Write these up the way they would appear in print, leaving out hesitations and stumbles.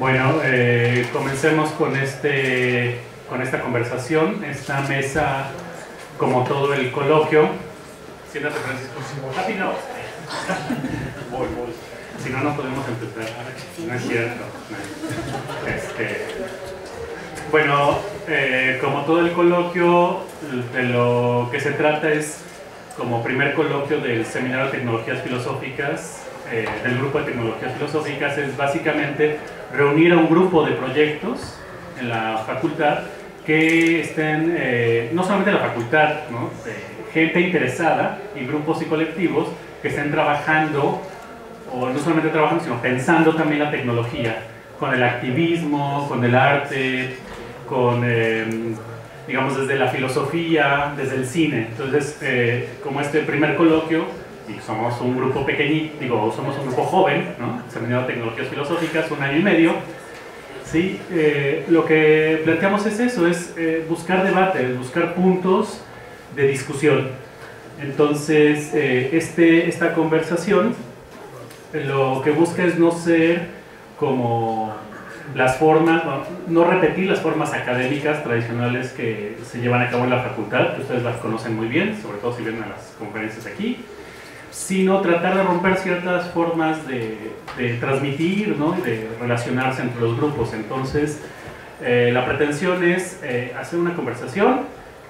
Bueno, comencemos con esta conversación, esta mesa, como todo el coloquio. Siéntate, Francisco. Rápido. Voy. Si no, no podemos empezar. No es cierto. Bueno, como todo el coloquio, de lo que se trata es, como primer coloquio del Seminario de Tecnologías Filosóficas, del grupo de Tecnologías Filosóficas, es básicamente reunir a un grupo de proyectos en la facultad que estén, no solamente en la facultad, ¿no? Gente interesada y grupos y colectivos que estén trabajando, o no solamente trabajando, sino pensando también la tecnología, con el activismo, con el arte, con, digamos, desde la filosofía, desde el cine. Entonces, como este primer coloquio, y somos un grupo pequeñito, somos un grupo joven, ¿no? Seminario de Tecnologías Filosóficas, 1 año y medio, ¿sí? Lo que planteamos es eso, es buscar debates, buscar puntos de discusión. Entonces, esta conversación lo que busca es no ser como las formas, no repetir las formas académicas tradicionales que se llevan a cabo en la facultad, que ustedes las conocen muy bien, sobre todo si vienen a las conferencias aquí, sino tratar de romper ciertas formas de transmitir, ¿no? Y de relacionarse entre los grupos. Entonces, la pretensión es hacer una conversación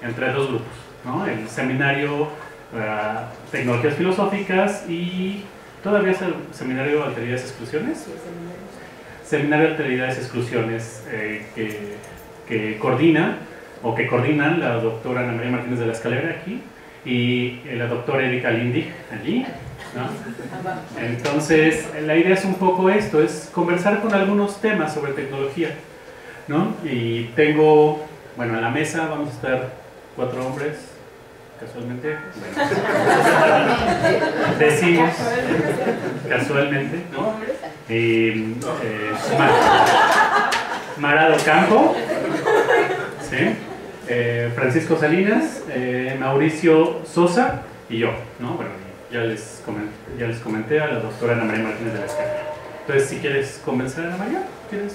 entre dos grupos, ¿no? El seminario Tecnologías Filosóficas y todavía es el seminario de Alteridades y Exclusiones. Seminario de Alteridades y Exclusiones que coordina o que coordinan la doctora Ana María Martínez de la Escalera aquí y la doctora Erika Lindig allí, ¿no? Entonces, la idea es un poco esto, es conversar con algunos temas sobre tecnología, ¿no? Y tengo, bueno, en la mesa vamos a estar 4 hombres, casualmente, bueno, decimos, casualmente, ¿no? Y Marado Campo, ¿sí? Francisco Salinas, Mauricio Sosa y yo, ¿no? Bueno, ya les comenté a la doctora Ana María Martínez de la Escalera. Entonces, si quieres comenzar, Ana María,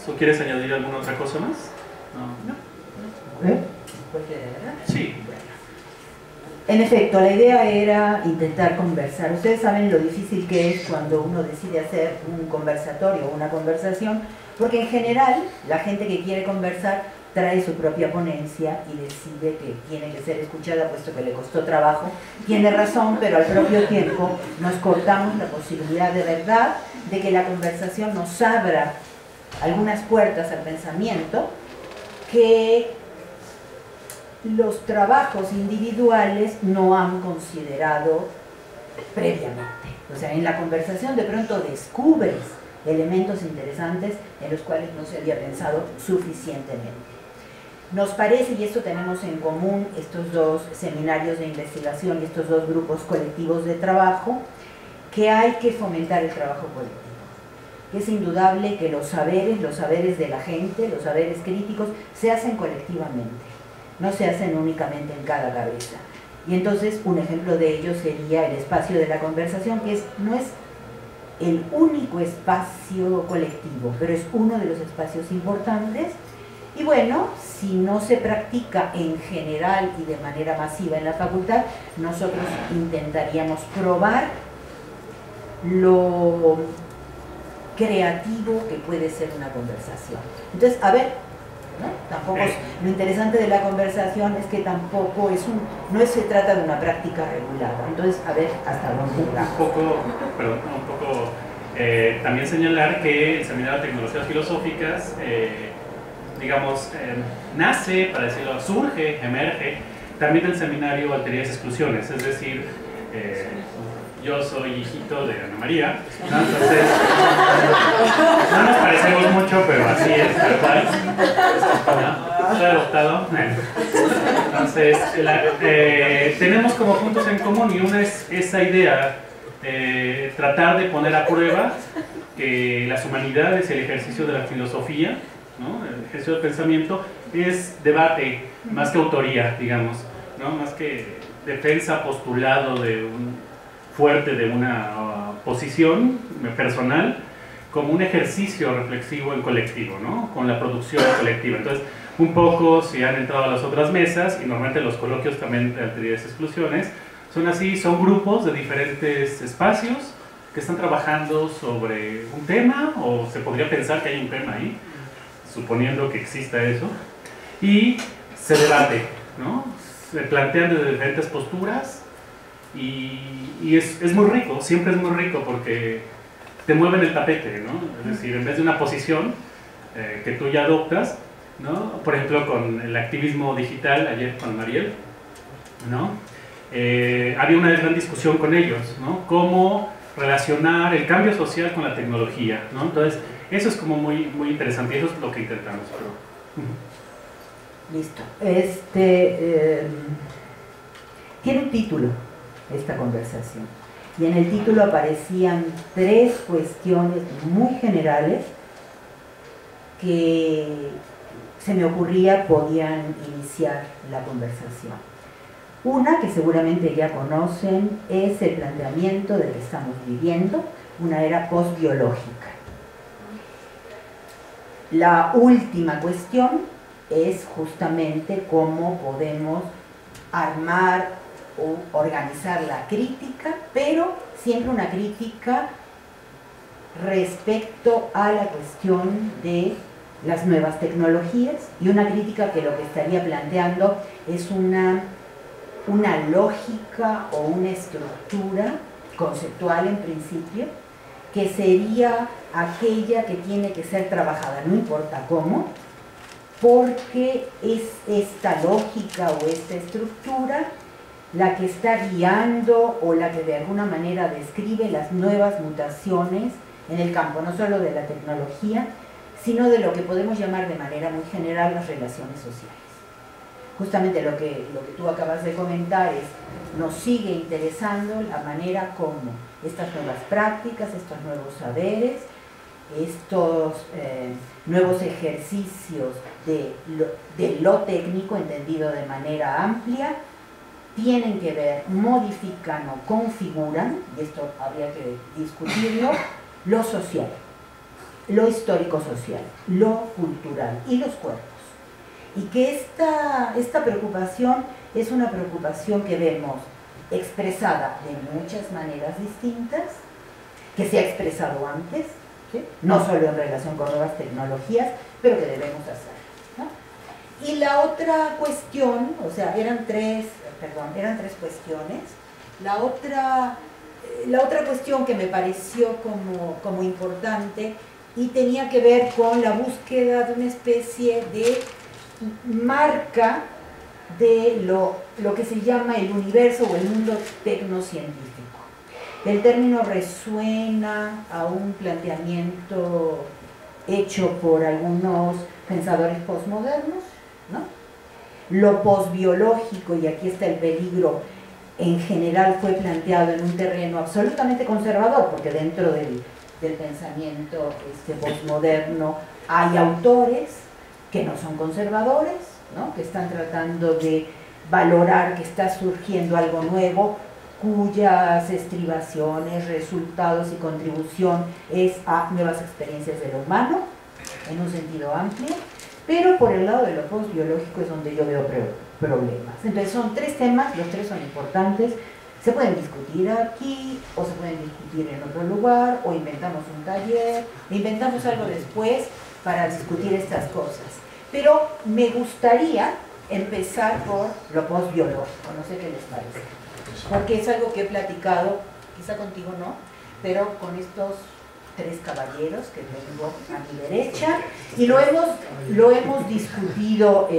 ¿o quieres añadir alguna otra cosa más? No. Sí. En efecto, la idea era intentar conversar. Ustedes saben lo difícil que es cuando uno decide hacer un conversatorio o una conversación, porque en general la gente que quiere conversar trae su propia ponencia y decide que tiene que ser escuchada puesto que le costó trabajo. Tiene razón, pero al propio tiempo nos cortamos la posibilidad de verdad de que la conversación nos abra algunas puertas al pensamiento que los trabajos individuales no han considerado previamente. O sea, en la conversación de pronto descubres elementos interesantes en los cuales no se había pensado suficientemente. Nos parece, y esto tenemos en común estos dos seminarios de investigación y estos dos grupos colectivos de trabajo, que hay que fomentar el trabajo colectivo. Es indudable que los saberes de la gente, los saberes críticos, se hacen colectivamente, no se hacen únicamente en cada cabeza. Y entonces un ejemplo de ello sería el espacio de la conversación, que no es el único espacio colectivo, pero es uno de los espacios importantes. Y bueno, si no se practica en general y de manera masiva en la facultad, nosotros intentaríamos probar lo creativo que puede ser una conversación. Entonces, a ver, ¿no? Tampoco lo interesante de la conversación es que tampoco no se trata de una práctica regulada. Entonces, a ver hasta dónde va. También señalar que el Seminario de Tecnologías Filosóficas, digamos, nace, para decirlo, surge, emerge, también del seminario Alteridades y Exclusiones, es decir, yo soy hijito de Ana María, ¿no? Entonces, no nos parecemos mucho, pero así es, tal cual, ¿no? Soy adoptado. Entonces, tenemos como puntos en común, y una es esa idea, tratar de poner a prueba que las humanidades y el ejercicio de la filosofía, ¿no? El ejercicio del pensamiento es debate más que autoría, digamos, ¿no? Más que defensa, postulado fuerte de una posición personal, como un ejercicio reflexivo en colectivo, ¿no? Con la producción colectiva. Entonces, un poco si han entrado a las otras mesas, y normalmente los coloquios también de alteridades y exclusiones, son así, son grupos de diferentes espacios que están trabajando sobre un tema, o se podría pensar que hay un tema ahí, suponiendo que exista eso, y se debate, ¿no? Se plantean desde diferentes posturas, y es muy rico, siempre es muy rico porque te mueven el tapete, ¿no? Es decir, en vez de una posición que tú ya adoptas, ¿no? Por ejemplo, con el activismo digital, ayer con Mariel, ¿no? Había una gran discusión con ellos, ¿no? Cómo relacionar el cambio social con la tecnología, ¿no? Entonces, eso es como muy, muy interesante, y eso es lo que intentamos. Pero... Listo. Tiene un título esta conversación, y en el título aparecían 3 cuestiones muy generales que se me ocurría podían iniciar la conversación. Una, que seguramente ya conocen, es el planteamiento de que estamos viviendo una era postbiológica. La última cuestión es justamente cómo podemos armar o organizar la crítica, pero siempre una crítica respecto a la cuestión de las nuevas tecnologías, y una crítica que lo que estaría planteando es una lógica o una estructura conceptual en principio, que sería aquella que tiene que ser trabajada, no importa cómo, porque es esta lógica o esta estructura la que está guiando o la que de alguna manera describe las nuevas mutaciones en el campo, no solo de la tecnología, sino de lo que podemos llamar de manera muy general las relaciones sociales. Justamente lo que tú acabas de comentar es, nos sigue interesando la manera como estas nuevas prácticas, estos nuevos saberes, estos nuevos ejercicios de lo técnico entendido de manera amplia, tienen que ver, modifican o configuran, y esto habría que discutirlo, lo social, lo histórico-social, lo cultural y los cuerpos. Y que esta preocupación es una preocupación que vemos expresada de muchas maneras distintas, que se ha expresado antes, ¿sí? No solo en relación con nuevas tecnologías, pero que debemos hacer, ¿no? Y la otra cuestión, o sea, eran tres cuestiones. La otra cuestión que me pareció como importante y tenía que ver con la búsqueda de una especie de marca de lo que se llama el universo o el mundo tecnocientífico. El término resuena a un planteamiento hecho por algunos pensadores postmodernos, ¿no? Lo posbiológico, y aquí está el peligro, en general fue planteado en un terreno absolutamente conservador, porque dentro del pensamiento postmoderno hay autores que no son conservadores, ¿no? Que están tratando de valorar que está surgiendo algo nuevo, cuyas estribaciones, resultados y contribución es a nuevas experiencias de lo humano, en un sentido amplio, pero por el lado de lo postbiológico es donde yo veo problemas. Entonces son 3 temas, los 3 son importantes, se pueden discutir aquí, o se pueden discutir en otro lugar, o inventamos un taller, inventamos algo después para discutir estas cosas. Pero me gustaría empezar por lo postbiológico, no sé qué les parece, porque es algo que he platicado, quizá contigo no, pero con estos 3 caballeros que tengo a mi derecha, y lo hemos discutido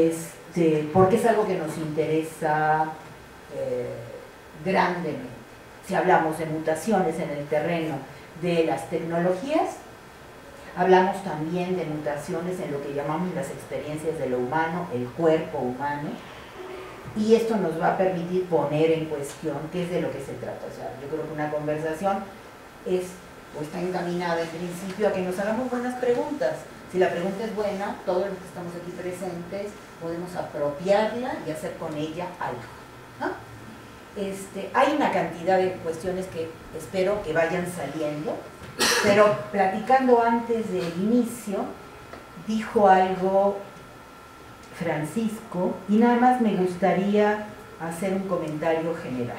porque es algo que nos interesa grandemente. Si hablamos de mutaciones en el terreno de las tecnologías, hablamos también de mutaciones en lo que llamamos las experiencias de lo humano, el cuerpo humano, y esto nos va a permitir poner en cuestión qué es de lo que se trata. O sea, yo creo que una conversación está encaminada en principio a que nos hagamos buenas preguntas. Si la pregunta es buena, todos los que estamos aquí presentes podemos apropiarla y hacer con ella algo, ¿no? Hay una cantidad de cuestiones que espero que vayan saliendo, Pero platicando antes del inicio, dijo algo Francisco, y nada más me gustaría hacer un comentario general,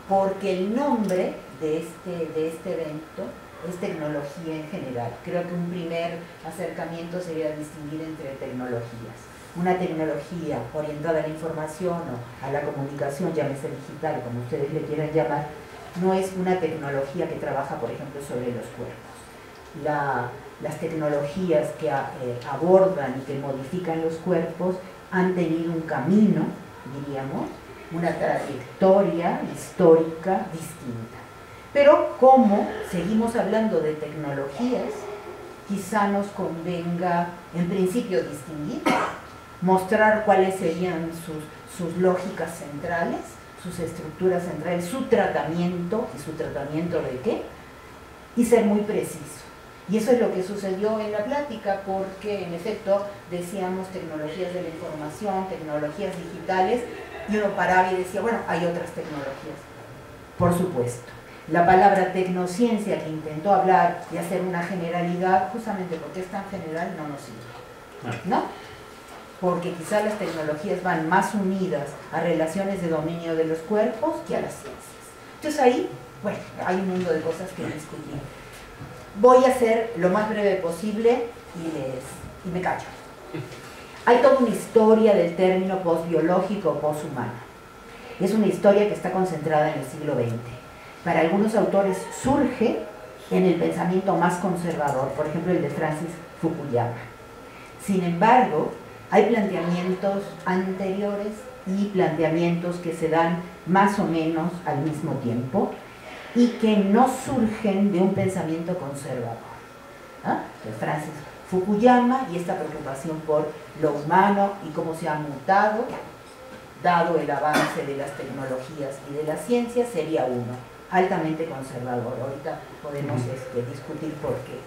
porque el nombre de este evento es tecnología en general. Creo que un primer acercamiento sería distinguir entre tecnologías. Una tecnología orientada a la información o a la comunicación, llámese digital, como ustedes le quieran llamar, no es una tecnología que trabaja, por ejemplo, sobre los cuerpos. Las tecnologías que abordan y que modifican los cuerpos han tenido un camino, diríamos, una trayectoria histórica distinta. Pero como seguimos hablando de tecnologías, quizá nos convenga en principio distinguir, mostrar cuáles serían sus lógicas centrales, sus estructuras centrales, su tratamiento, ¿y su tratamiento de qué? Y ser muy preciso. Y eso es lo que sucedió en la plática, porque en efecto decíamos tecnologías de la información, tecnologías digitales, y uno paraba y decía, bueno, hay otras tecnologías. Por supuesto. La palabra tecnociencia, que intentó hablar y hacer una generalidad, justamente porque es tan general, no nos sirve, ¿no? Porque quizás las tecnologías van más unidas a relaciones de dominio de los cuerpos que a las ciencias. Entonces ahí, bueno, hay un mundo de cosas que discutir. Voy a ser lo más breve posible y me callo. Hay toda una historia del término postbiológico, poshumano. Es una historia que está concentrada en el siglo XX. Para algunos autores surge en el pensamiento más conservador, por ejemplo el de Francis Fukuyama. Sin embargo, hay planteamientos anteriores y planteamientos que se dan más o menos al mismo tiempo y que no surgen de un pensamiento conservador. De Francis Fukuyama y esta preocupación por lo humano y cómo se ha mutado, dado el avance de las tecnologías y de la ciencia, sería uno, altamente conservador. Ahorita podemos discutir por qué.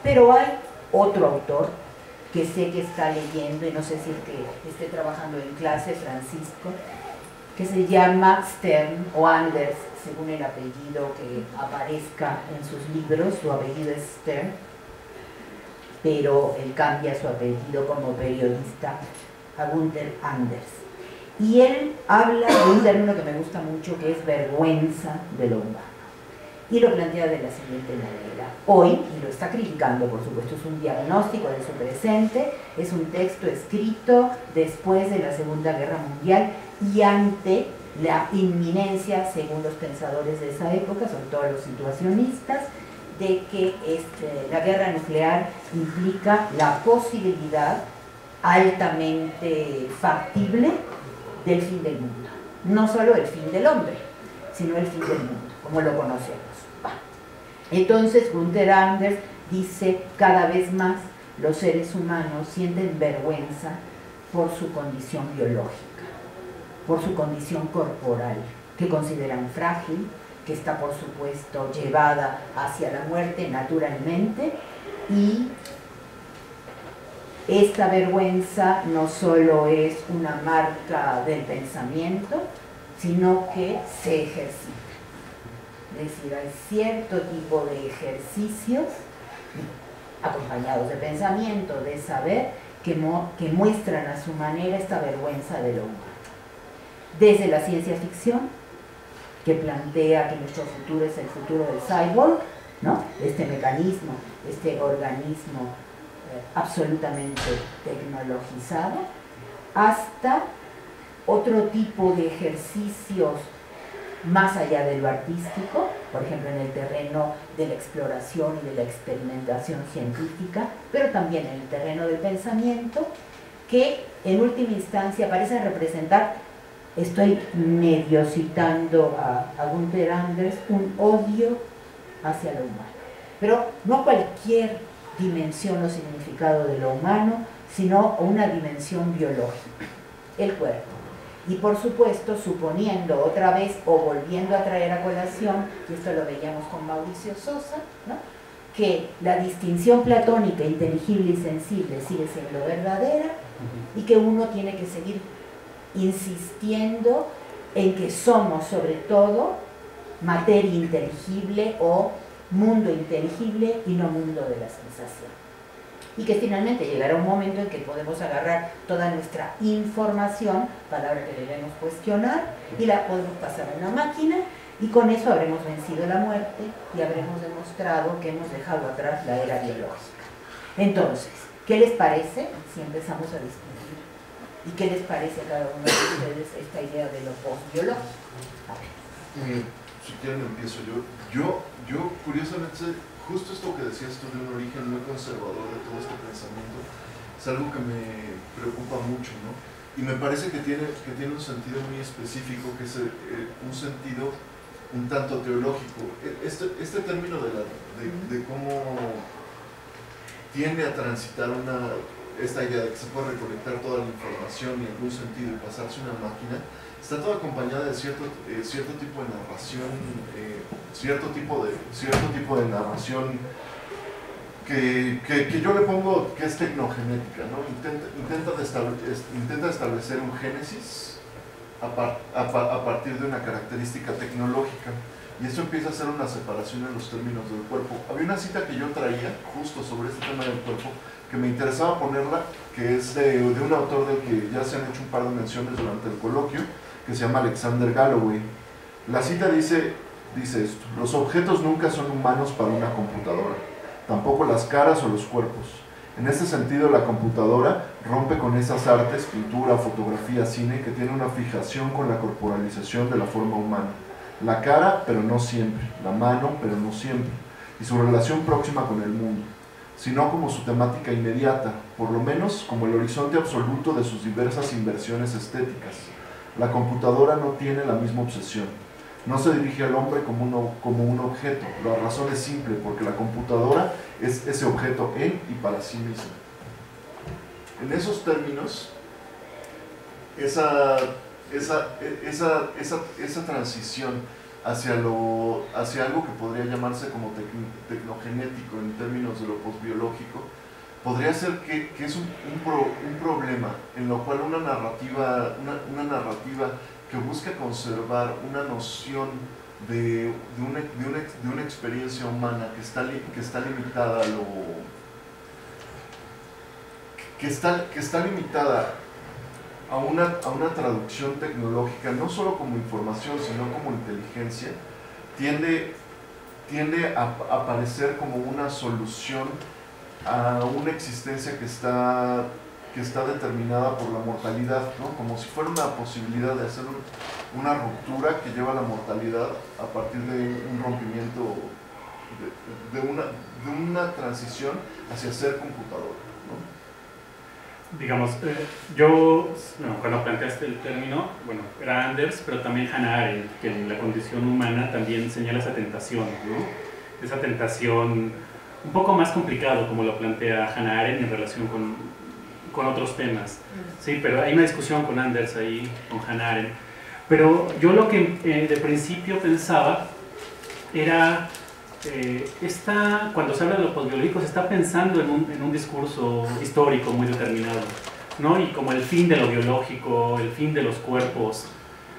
Pero hay otro autor que sé que está leyendo, y no sé si es que esté trabajando en clase, Francisco, que se llama Stern o Anders, según el apellido que aparezca en sus libros. Su apellido es Stern, pero él cambia su apellido como periodista a Gunther Anders. Y él habla de un término que me gusta mucho, que es vergüenza de lo humano. Y lo plantea de la siguiente manera. Hoy, y lo está criticando, por supuesto, es un diagnóstico de su presente, es un texto escrito después de la Segunda Guerra Mundial y ante la inminencia, según los pensadores de esa época, sobre todo los situacionistas, de que la guerra nuclear implica la posibilidad altamente factible del fin del mundo. No solo el fin del hombre, sino el fin del mundo, como lo conocemos. Entonces Gunther Anders dice, cada vez más los seres humanos sienten vergüenza por su condición biológica, por su condición corporal, que consideran frágil, que está por supuesto llevada hacia la muerte naturalmente, y esta vergüenza no solo es una marca del pensamiento, sino que se ejercita. Es decir, hay cierto tipo de ejercicios acompañados de pensamiento, de saber, que muestran a su manera esta vergüenza de lo humano. Desde la ciencia ficción, que plantea que nuestro futuro es el futuro del cyborg, ¿no? Este mecanismo, este organismo absolutamente tecnologizado, hasta otro tipo de ejercicios más allá de lo artístico, por ejemplo en el terreno de la exploración y de la experimentación científica, pero también en el terreno del pensamiento, que en última instancia parecen representar, estoy medio citando a Gunther Anders, un odio hacia lo humano. Pero no cualquier dimensión o significado de lo humano, sino una dimensión biológica, el cuerpo. Y por supuesto, suponiendo otra vez o volviendo a traer a colación, y esto lo veíamos con Mauricio Sosa, ¿no?, que la distinción platónica, inteligible y sensible sigue siendo verdadera, y que uno tiene que seguir insistiendo en que somos sobre todo materia inteligible o mundo inteligible y no mundo de la sensación. Y que finalmente llegará un momento en que podemos agarrar toda nuestra información, palabra que debemos cuestionar, y la podemos pasar a una máquina, y con eso habremos vencido la muerte y habremos demostrado que hemos dejado atrás la era biológica. Entonces, ¿qué les parece si empezamos a discutir? ¿Y qué les parece a cada uno de ustedes esta idea de lo postbiológico? A ver. Si quieren empiezo yo. Yo curiosamente, justo esto que decías tú de un origen muy conservador de todo este pensamiento, es algo que me preocupa mucho, ¿no? Y me parece que tiene un sentido muy específico, que es un sentido un tanto teológico. Este término de cómo tiende a transitar esta idea de que se puede recolectar toda la información y en algún sentido y pasarse una máquina, está toda acompañada de cierto tipo de narración, cierto tipo de narración que yo le pongo que es tecnogenética, ¿no? Intenta establecer un génesis a partir de una característica tecnológica, y eso empieza a hacer una separación en los términos del cuerpo. Había una cita que yo traía justo sobre este tema del cuerpo que me interesaba ponerla, que es de un autor del que ya se han hecho un par de menciones durante el coloquio, que se llama Alexander Galloway. La cita dice esto: los objetos nunca son humanos para una computadora, tampoco las caras o los cuerpos. En este sentido, la computadora rompe con esas artes, pintura, fotografía, cine, que tienen una fijación con la corporalización de la forma humana. La cara, pero no siempre, la mano, pero no siempre, y su relación próxima con el mundo, sino como su temática inmediata, por lo menos como el horizonte absoluto de sus diversas inversiones estéticas. La computadora no tiene la misma obsesión. No se dirige al hombre como un objeto. La razón es simple, porque la computadora es ese objeto en y para sí misma. En esos términos, esa transición hacia algo que podría llamarse como tecnogenético en términos de lo postbiológico, podría ser que es un problema en lo cual una narrativa que busca conservar una noción de una experiencia humana que está limitada a lo que está limitada a una traducción tecnológica, no solo como información, sino como inteligencia, tiende a aparecer como una solución a una existencia que está determinada por la mortalidad, ¿no? Como si fuera una posibilidad de hacer una ruptura que lleva a la mortalidad a partir de un rompimiento, de una transición hacia ser computador, ¿no? Digamos, yo, cuando planteaste el término, bueno, era Anders, pero también Hannah Arendt, que en la condición humana también señala esa tentación, ¿no? Esa tentación un poco más complicado, como lo plantea Hannah Arendt en relación con otros temas, sí, pero hay una discusión con Anders ahí, con Hannah Arendt, pero yo lo que de principio pensaba era, cuando se habla de lo postbiológico se está pensando en un discurso histórico muy determinado, ¿no? Y como el fin de lo biológico, el fin de los cuerpos,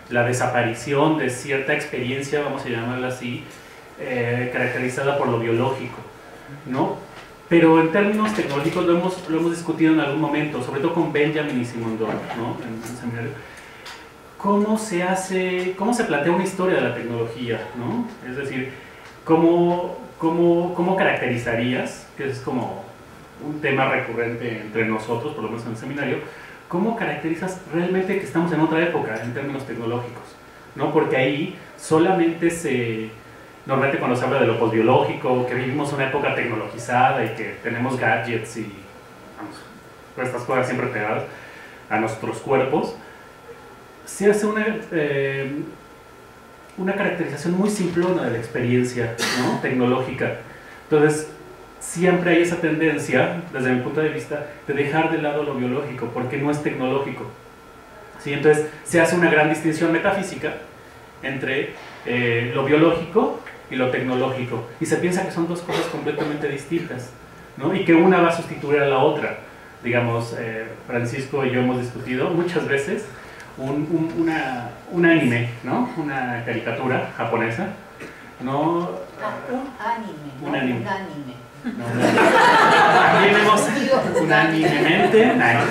la desaparición de cierta experiencia, vamos a llamarla así, caracterizada por lo biológico, ¿no? Pero en términos tecnológicos lo hemos discutido en algún momento, sobre todo con Benjamin y Simondon, ¿no? En el seminario. ¿Cómo se plantea una historia de la tecnología, ¿no? Es decir, ¿cómo caracterizarías, que es como un tema recurrente entre nosotros, por lo menos en el seminario, cómo caracterizas realmente que estamos en otra época en términos tecnológicos, ¿no? Porque ahí solamente normalmente cuando se habla de lo postbiológico, que vivimos una época tecnologizada y que tenemos gadgets y vamos, estas cosas siempre pegadas a nuestros cuerpos, se hace una caracterización muy simplona de la experiencia, ¿no? Tecnológica. Entonces, siempre hay esa tendencia, desde mi punto de vista, de dejar de lado lo biológico, porque no es tecnológico, ¿sí? Entonces, se hace una gran distinción metafísica entre lo biológico y lo tecnológico, y se piensa que son dos cosas completamente distintas, ¿no? Y que una va a sustituir a la otra. Digamos, Francisco y yo hemos discutido muchas veces un anime, ¿no? Una caricatura japonesa, ¿no? Un anime. Un anime. También hemos unánimemente.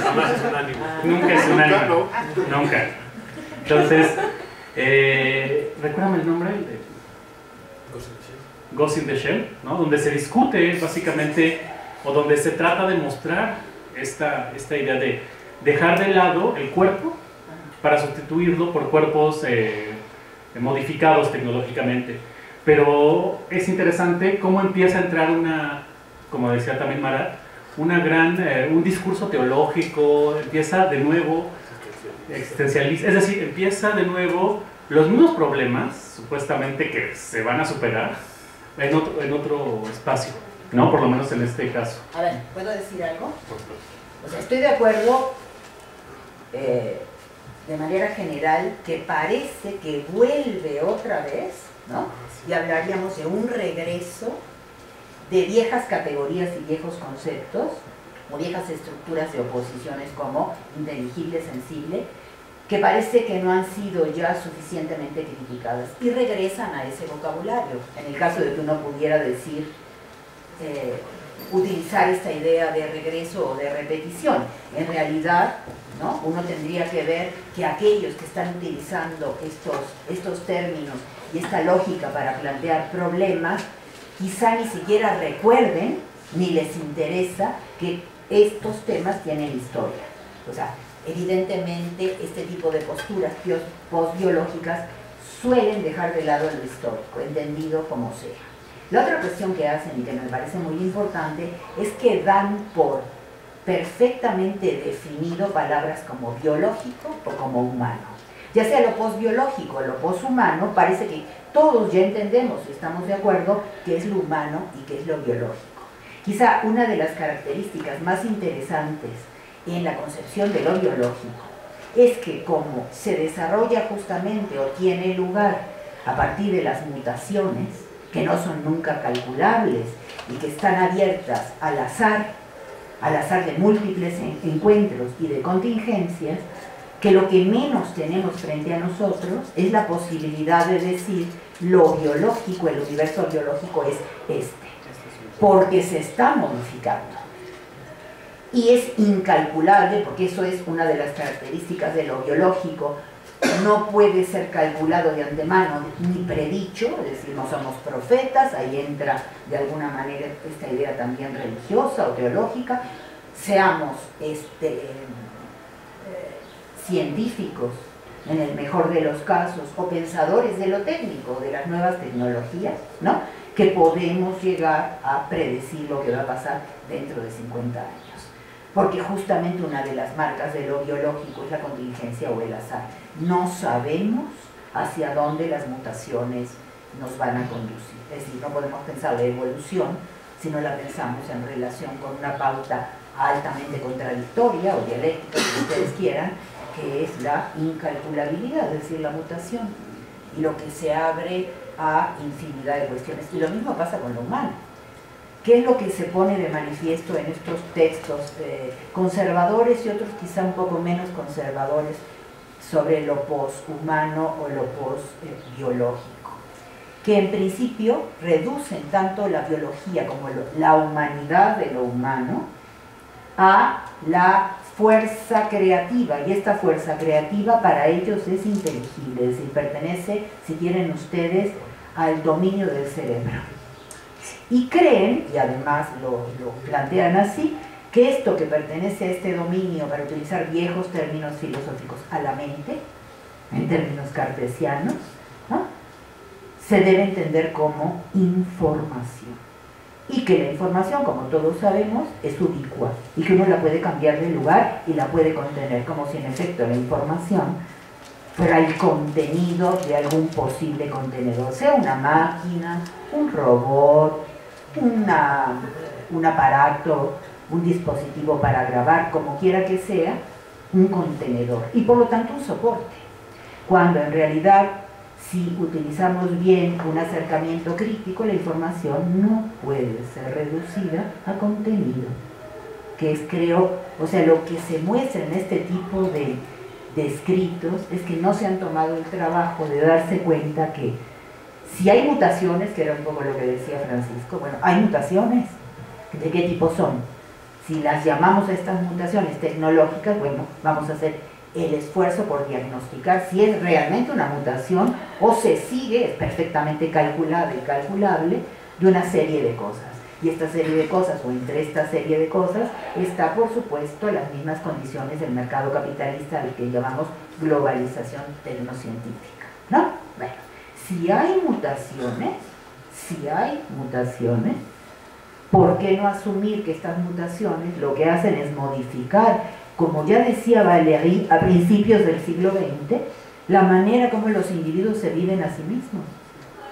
Jamás es un anime. Nunca es un anime. Nunca. Entonces, recuérdame el nombre de Ghost in the Shell, ¿no? Donde se discute básicamente, o donde se trata de mostrar esta idea de dejar de lado el cuerpo para sustituirlo por cuerpos modificados tecnológicamente. Pero es interesante cómo empieza a entrar como decía también Marat, un discurso teológico, empieza de nuevo existencialista, es decir, empieza de nuevo los mismos problemas, supuestamente que se van a superar en otro espacio, ¿no? Por lo menos en este caso. A ver, ¿puedo decir algo? O sea, estoy de acuerdo de manera general que parece que vuelve otra vez, ¿no? Y hablaríamos de un regreso de viejas categorías y viejos conceptos, o viejas estructuras de oposiciones como inteligible, sensible, que parece que no han sido ya suficientemente criticadas y regresan a ese vocabulario. En el caso de que uno pudiera decir, utilizar esta idea de regreso o de repetición, en realidad, ¿no? Uno tendría que ver que aquellos que están utilizando estos términos y esta lógica para plantear problemas, quizá ni siquiera recuerden ni les interesa que estos temas tienen historia. O sea, evidentemente este tipo de posturas postbiológicas suelen dejar de lado lo histórico, entendido como sea. La otra cuestión que hacen y que me parece muy importante es que dan por perfectamente definido palabras como biológico o como humano. Ya sea lo postbiológico o lo poshumano, parece que todos ya entendemos y estamos de acuerdo qué es lo humano y qué es lo biológico. Quizá una de las características más interesantes en la concepción de lo biológico es que como se desarrolla justamente o tiene lugar a partir de las mutaciones, que no son nunca calculables y que están abiertas al azar de múltiples encuentros y de contingencias, que lo que menos tenemos frente a nosotros es la posibilidad de decir lo biológico, el universo biológico es este, porque se está modificando. Y es incalculable, porque eso es una de las características de lo biológico, no puede ser calculado de antemano ni predicho, es decir, no somos profetas, ahí entra de alguna manera esta idea también religiosa o teológica, seamos científicos en el mejor de los casos o pensadores de lo técnico, de las nuevas tecnologías, ¿no? Que podemos llegar a predecir lo que va a pasar dentro de 50 años. Porque justamente una de las marcas de lo biológico es la contingencia o el azar. No sabemos hacia dónde las mutaciones nos van a conducir. Es decir, no podemos pensar la evolución si no la pensamos en relación con una pauta altamente contradictoria o dialéctica, si ustedes quieran, que es la incalculabilidad, es decir, la mutación, y lo que se abre a infinidad de cuestiones. Y lo mismo pasa con lo humano. ¿Qué es lo que se pone de manifiesto en estos textos conservadores y otros quizá un poco menos conservadores sobre lo poshumano o lo postbiológico? Que en principio reducen tanto la biología como la humanidad de lo humano a la fuerza creativa, y esta fuerza creativa para ellos es inteligible, es decir, pertenece, si quieren ustedes, al dominio del cerebro. Y creen, y además lo plantean así, que esto que pertenece a este dominio, para utilizar viejos términos filosóficos, a la mente, en términos cartesianos, ¿no?, se debe entender como información. Y que la información, como todos sabemos, es ubicua, y que uno la puede cambiar de lugar y la puede contener, como si en efecto la información fuera el contenido de algún posible contenedor, sea una máquina, un robot, un aparato, un dispositivo para grabar, como quiera que sea, un contenedor, y por lo tanto un soporte, cuando en realidad, si utilizamos bien un acercamiento crítico, la información no puede ser reducida a contenido, que es, creo, o sea, lo que se muestra en este tipo de escritos es que no se han tomado el trabajo de darse cuenta que Si hay mutaciones, que era un poco lo que decía Francisco, bueno, hay mutaciones. ¿De qué tipo son? Si las llamamos a estas mutaciones tecnológicas, bueno, vamos a hacer el esfuerzo por diagnosticar si es realmente una mutación o se sigue, es perfectamente calculable y calculable, de una serie de cosas. Y esta serie de cosas, o entre esta serie de cosas, está por supuesto las mismas condiciones del mercado capitalista al que llamamos globalización tecnocientífica, ¿no? Bueno, si hay mutaciones, ¿por qué no asumir que estas mutaciones lo que hacen es modificar, como ya decía Valéry a principios del siglo XX, la manera como los individuos se viven a sí mismos?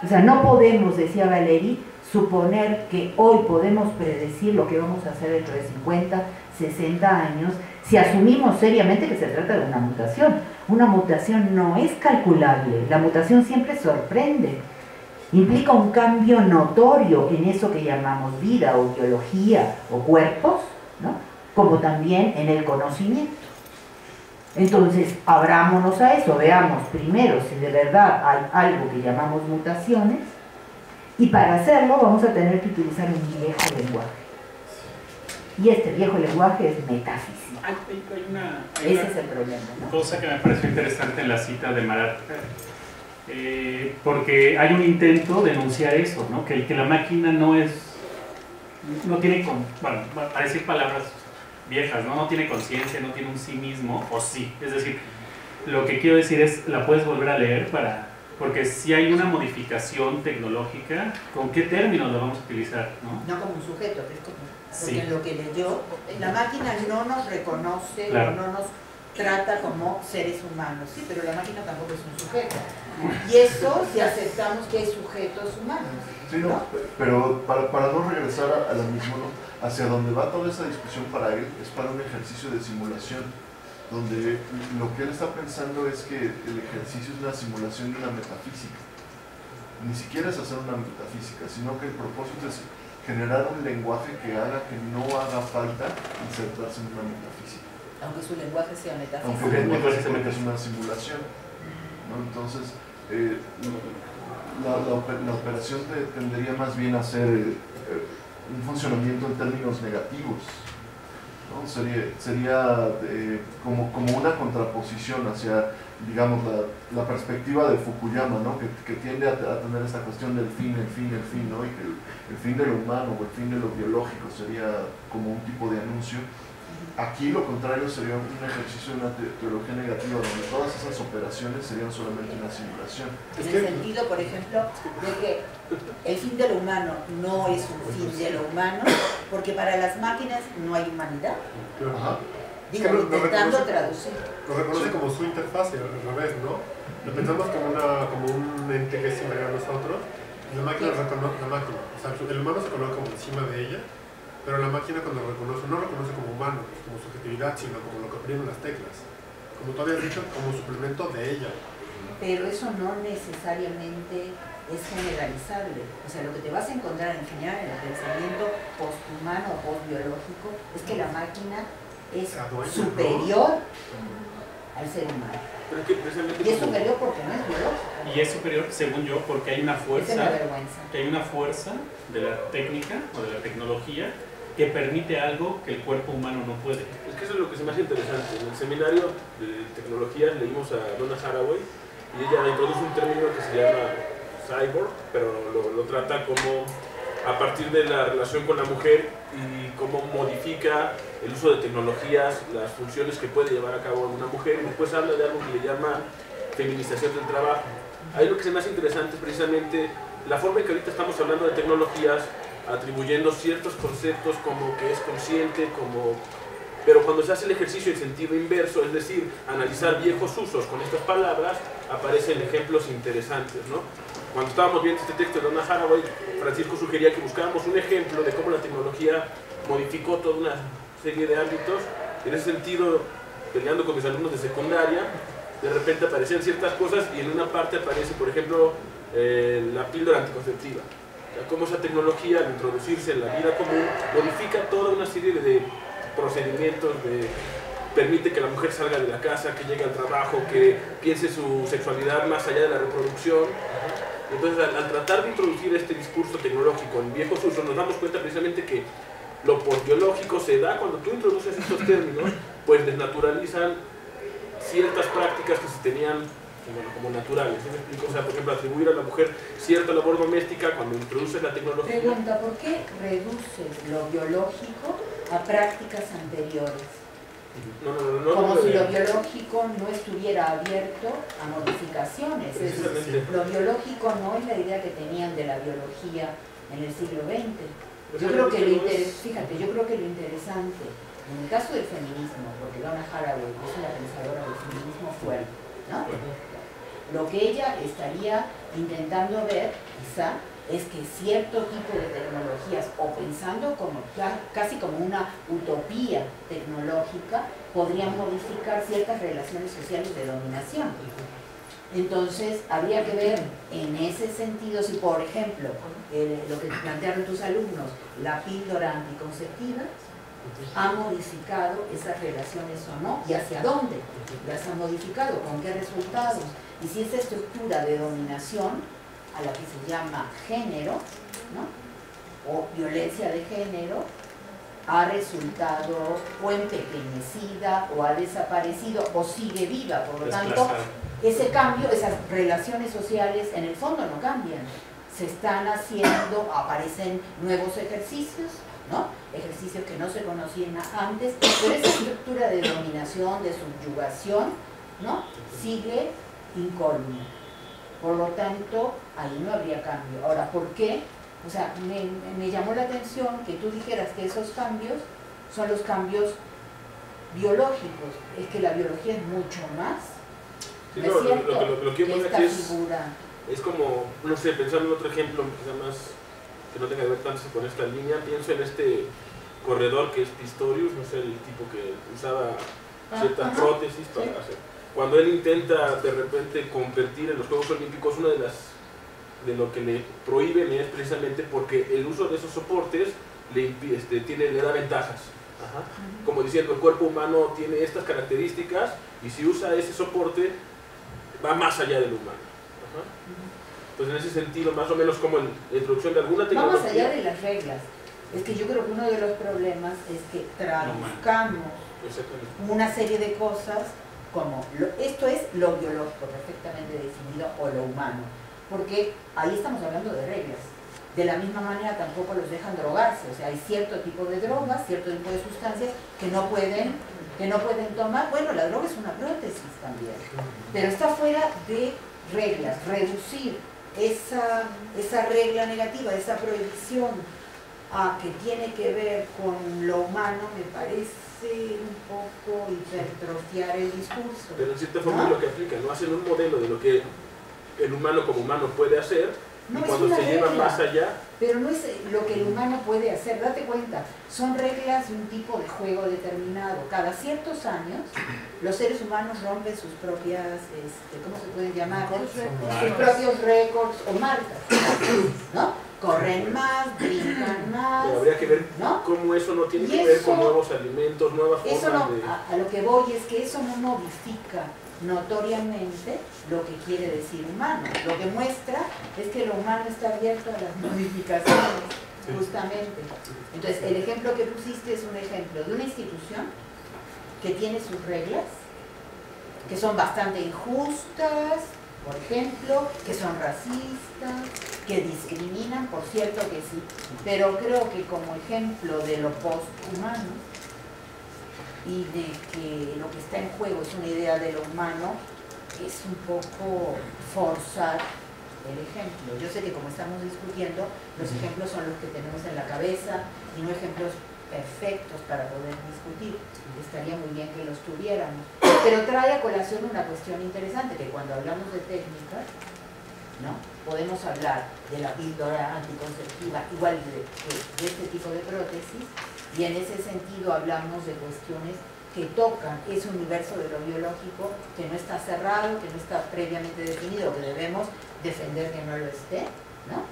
O sea, no podemos, decía Valéry, suponer que hoy podemos predecir lo que vamos a hacer dentro de 50, 60 años, si asumimos seriamente que se trata de una mutación. Una mutación no es calculable, la mutación siempre sorprende. Implica un cambio notorio en eso que llamamos vida o biología o cuerpos, ¿no? Como también en el conocimiento. Entonces, abrámonos a eso, veamos primero si de verdad hay algo que llamamos mutaciones, y para hacerlo vamos a tener que utilizar un viejo lenguaje. Y este viejo lenguaje es metafísico. Ese es el problema, ¿no? Cosa que me pareció interesante en la cita de Marat, porque hay un intento de enunciar eso, ¿no? Que la máquina no tiene, bueno, para decir palabras viejas, ¿no? No tiene conciencia, no tiene un sí mismo, o sí. Es decir, lo que quiero decir es, la puedes volver a leer porque si hay una modificación tecnológica, ¿con qué términos la vamos a utilizar? No como un sujeto, que es como, porque sí. en lo que leyó, la máquina no nos reconoce, claro, no nos trata como seres humanos, sí, pero la máquina tampoco es un sujeto. Y eso si aceptamos que hay sujetos humanos. Sí, no, pero para no regresar a lo mismo, ¿no? Hacia donde va toda esa discusión para él es para un ejercicio de simulación, donde lo que él está pensando es que el ejercicio es una simulación de una metafísica. Ni siquiera es hacer una metafísica, sino que el propósito es generar un lenguaje que haga que no haga falta insertarse en una metafísica. Aunque su lenguaje sea metafísico. Aunque el lenguaje es una simulación, ¿no? Entonces, la operación tendría más bien a ser un funcionamiento en términos negativos, ¿no? Sería como una contraposición hacia, digamos, la perspectiva de Fukuyama, ¿no? que tiende a tener esta cuestión del fin, ¿no? Y que el fin de lo humano o el fin de lo biológico sería como un tipo de anuncio. Aquí lo contrario sería un ejercicio de una teología negativa donde todas esas operaciones serían solamente una simulación. En el sentido, por ejemplo, de que el fin de lo humano no es un fin de lo humano, porque para las máquinas no hay humanidad. Ajá. Digo, intentando traducir. Lo reconoce como su interfaz, al revés, ¿no? Lo pensamos como un ente que es similar a nosotros, y la máquina reconoce la máquina. O sea, el humano se coloca como encima de ella, pero la máquina cuando reconoce, no reconoce como humano, como subjetividad, sino como lo que oprimen las teclas. Como tú habías dicho, como suplemento de ella. Pero eso no necesariamente es generalizable. O sea, lo que te vas a encontrar en general en el pensamiento posthumano o postbiológico es que la máquina es superior al ser humano. Pero es que precisamente y es superior porque no es biológico. Y es superior, según yo, porque hay una fuerza, de la técnica o de la tecnología que permite algo que el cuerpo humano no puede. Es que eso es lo que se me hace interesante. En el seminario de tecnologías leímos a Donna Haraway y ella introduce un término que se llama cyborg, pero lo trata como a partir de la relación con la mujer y cómo modifica el uso de tecnologías, las funciones que puede llevar a cabo una mujer, y después habla de algo que le llama feminización del trabajo. Ahí lo que se me hace interesante es precisamente la forma en que ahorita estamos hablando de tecnologías, atribuyendo ciertos conceptos como que es consciente, pero cuando se hace el ejercicio en sentido inverso, es decir, analizar viejos usos con estas palabras, aparecen ejemplos interesantes, ¿no? Cuando estábamos viendo este texto de Donna Haraway, Francisco sugería que buscáramos un ejemplo de cómo la tecnología modificó toda una serie de ámbitos. En ese sentido, peleando con mis alumnos de secundaria, de repente aparecían ciertas cosas y en una parte aparece, por ejemplo, la píldora anticonceptiva. O sea, cómo esa tecnología, al introducirse en la vida común, modifica toda una serie de procedimientos, permite que la mujer salga de la casa, que llegue al trabajo, que piense su sexualidad más allá de la reproducción. Entonces, al tratar de introducir este discurso tecnológico en viejos usos, nos damos cuenta precisamente que lo postbiológico se da cuando tú introduces estos términos, pues desnaturalizan ciertas prácticas que se tenían como naturales. ¿Sí me explico? O sea, por ejemplo, atribuir a la mujer cierta labor doméstica cuando introduces la tecnología. Pregunta, ¿por qué reduces lo biológico a prácticas anteriores? No, como si lo biológico no estuviera abierto a modificaciones. Es decir, lo biológico no es la idea que tenían de la biología en el siglo XX. Yo creo que lo interesante, en el caso del feminismo, porque Donna Haraway es una pensadora del feminismo fuerte, ¿no? Lo que ella estaría intentando ver, quizá, es que cierto tipo de tecnologías, o pensando como casi como una utopía tecnológica, podrían modificar ciertas relaciones sociales de dominación. Entonces, habría que ver en ese sentido si, por ejemplo, lo que plantearon tus alumnos, la píldora anticonceptiva, ha modificado esas relaciones o no, y hacia dónde las ha modificado, con qué resultados, y si esa estructura de dominación, a la que se llama género, ¿no? O violencia de género, ha resultado o empequeñecida, o ha desaparecido, o sigue viva. Por lo tanto, ese cambio, esas relaciones sociales en el fondo no cambian. Se están haciendo, aparecen nuevos ejercicios, ¿no? Ejercicios que no se conocían antes, pero esa estructura de dominación, de subyugación, ¿no? Sigue incólume. Por lo tanto, ahí no habría cambio. Ahora, ¿por qué? O sea, me llamó la atención que tú dijeras que esos cambios son los cambios biológicos. Es que la biología es mucho más. Sí, ¿No es cierto? Lo que yo esta aquí figura... es como, no sé, pensando en otro ejemplo, quizá más que no tenga que ver tanto con esta línea, pienso en este corredor que es Pistorius, no sé, el tipo que usaba ciertas prótesis para hacer. Cuando él intenta de repente competir en los Juegos Olímpicos, una de lo que le prohíben es precisamente porque el uso de esos soportes le da ventajas. Ajá. Como diciendo, el cuerpo humano tiene estas características y si usa ese soporte va más allá del humano. Ajá. Pues en ese sentido, más o menos como en la introducción de alguna tecnología. Vamos allá de las reglas. Es que yo creo que uno de los problemas es que traduzcamos una serie de cosas como esto es lo biológico perfectamente definido o lo humano, porque ahí estamos hablando de reglas. De la misma manera tampoco los dejan drogarse, o sea, hay cierto tipo de drogas, cierto tipo de sustancias que no pueden tomar. Bueno, la droga es una prótesis también, pero está fuera de reglas. Reducir esa regla negativa, esa prohibición a que tiene que ver con lo humano, me parece un poco hipertrofiar el discurso. Pero en cierta forma es lo que aplica, ¿no? Hacen un modelo de lo que el humano como humano puede hacer, y cuando se lleva más allá... Pero no es lo que el humano puede hacer, date cuenta, son reglas de un tipo de juego determinado. Cada ciertos años, los seres humanos rompen sus propias, ¿cómo se pueden llamar? Sus propios récords o marcas, ¿no? Corren más, brincan más. Pero habría que ver, ¿no?, cómo eso no tiene que ver con nuevos alimentos, nuevas formas de... A lo que voy es que eso no modifica notoriamente lo que quiere decir humano. Lo que muestra es que lo humano está abierto a las modificaciones, justamente. Entonces, el ejemplo que pusiste es un ejemplo de una institución que tiene sus reglas, que son bastante injustas, por ejemplo, que son racistas, que discriminan, por cierto que sí, pero creo que como ejemplo de lo posthumano y de que lo que está en juego es una idea de lo humano, es un poco forzar el ejemplo. Yo sé que como estamos discutiendo, los ejemplos son los que tenemos en la cabeza y no ejemplos perfectos para poder discutir. Estaría muy bien que los tuviéramos. Pero trae a colación una cuestión interesante, que cuando hablamos de técnicas, ¿no?, podemos hablar de la píldora anticonceptiva, igual de este tipo de prótesis, y en ese sentido hablamos de cuestiones que tocan ese universo de lo biológico que no está cerrado, que no está previamente definido, que debemos defender que no lo esté, ¿no?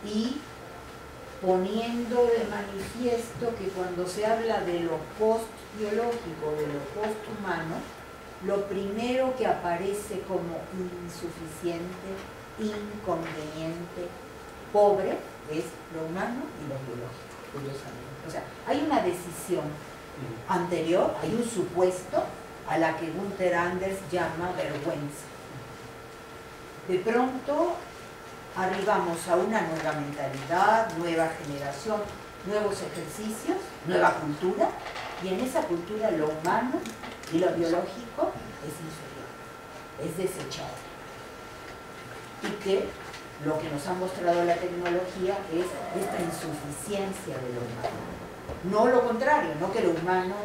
Y poniendo de manifiesto que cuando se habla de lo post-biológico, de lo post-humano, lo primero que aparece como insuficiente inconveniente, pobre, es lo humano y lo biológico, curiosamente. O sea, hay una decisión anterior, hay un supuesto a la que Gunther Anders llama vergüenza. De pronto arribamos a una nueva mentalidad, nueva generación, nuevos ejercicios, nueva cultura, y en esa cultura lo humano y lo biológico es inferior, es desechado. Y que lo que nos ha mostrado la tecnología es esta insuficiencia de lo humano. No lo contrario, no que lo humano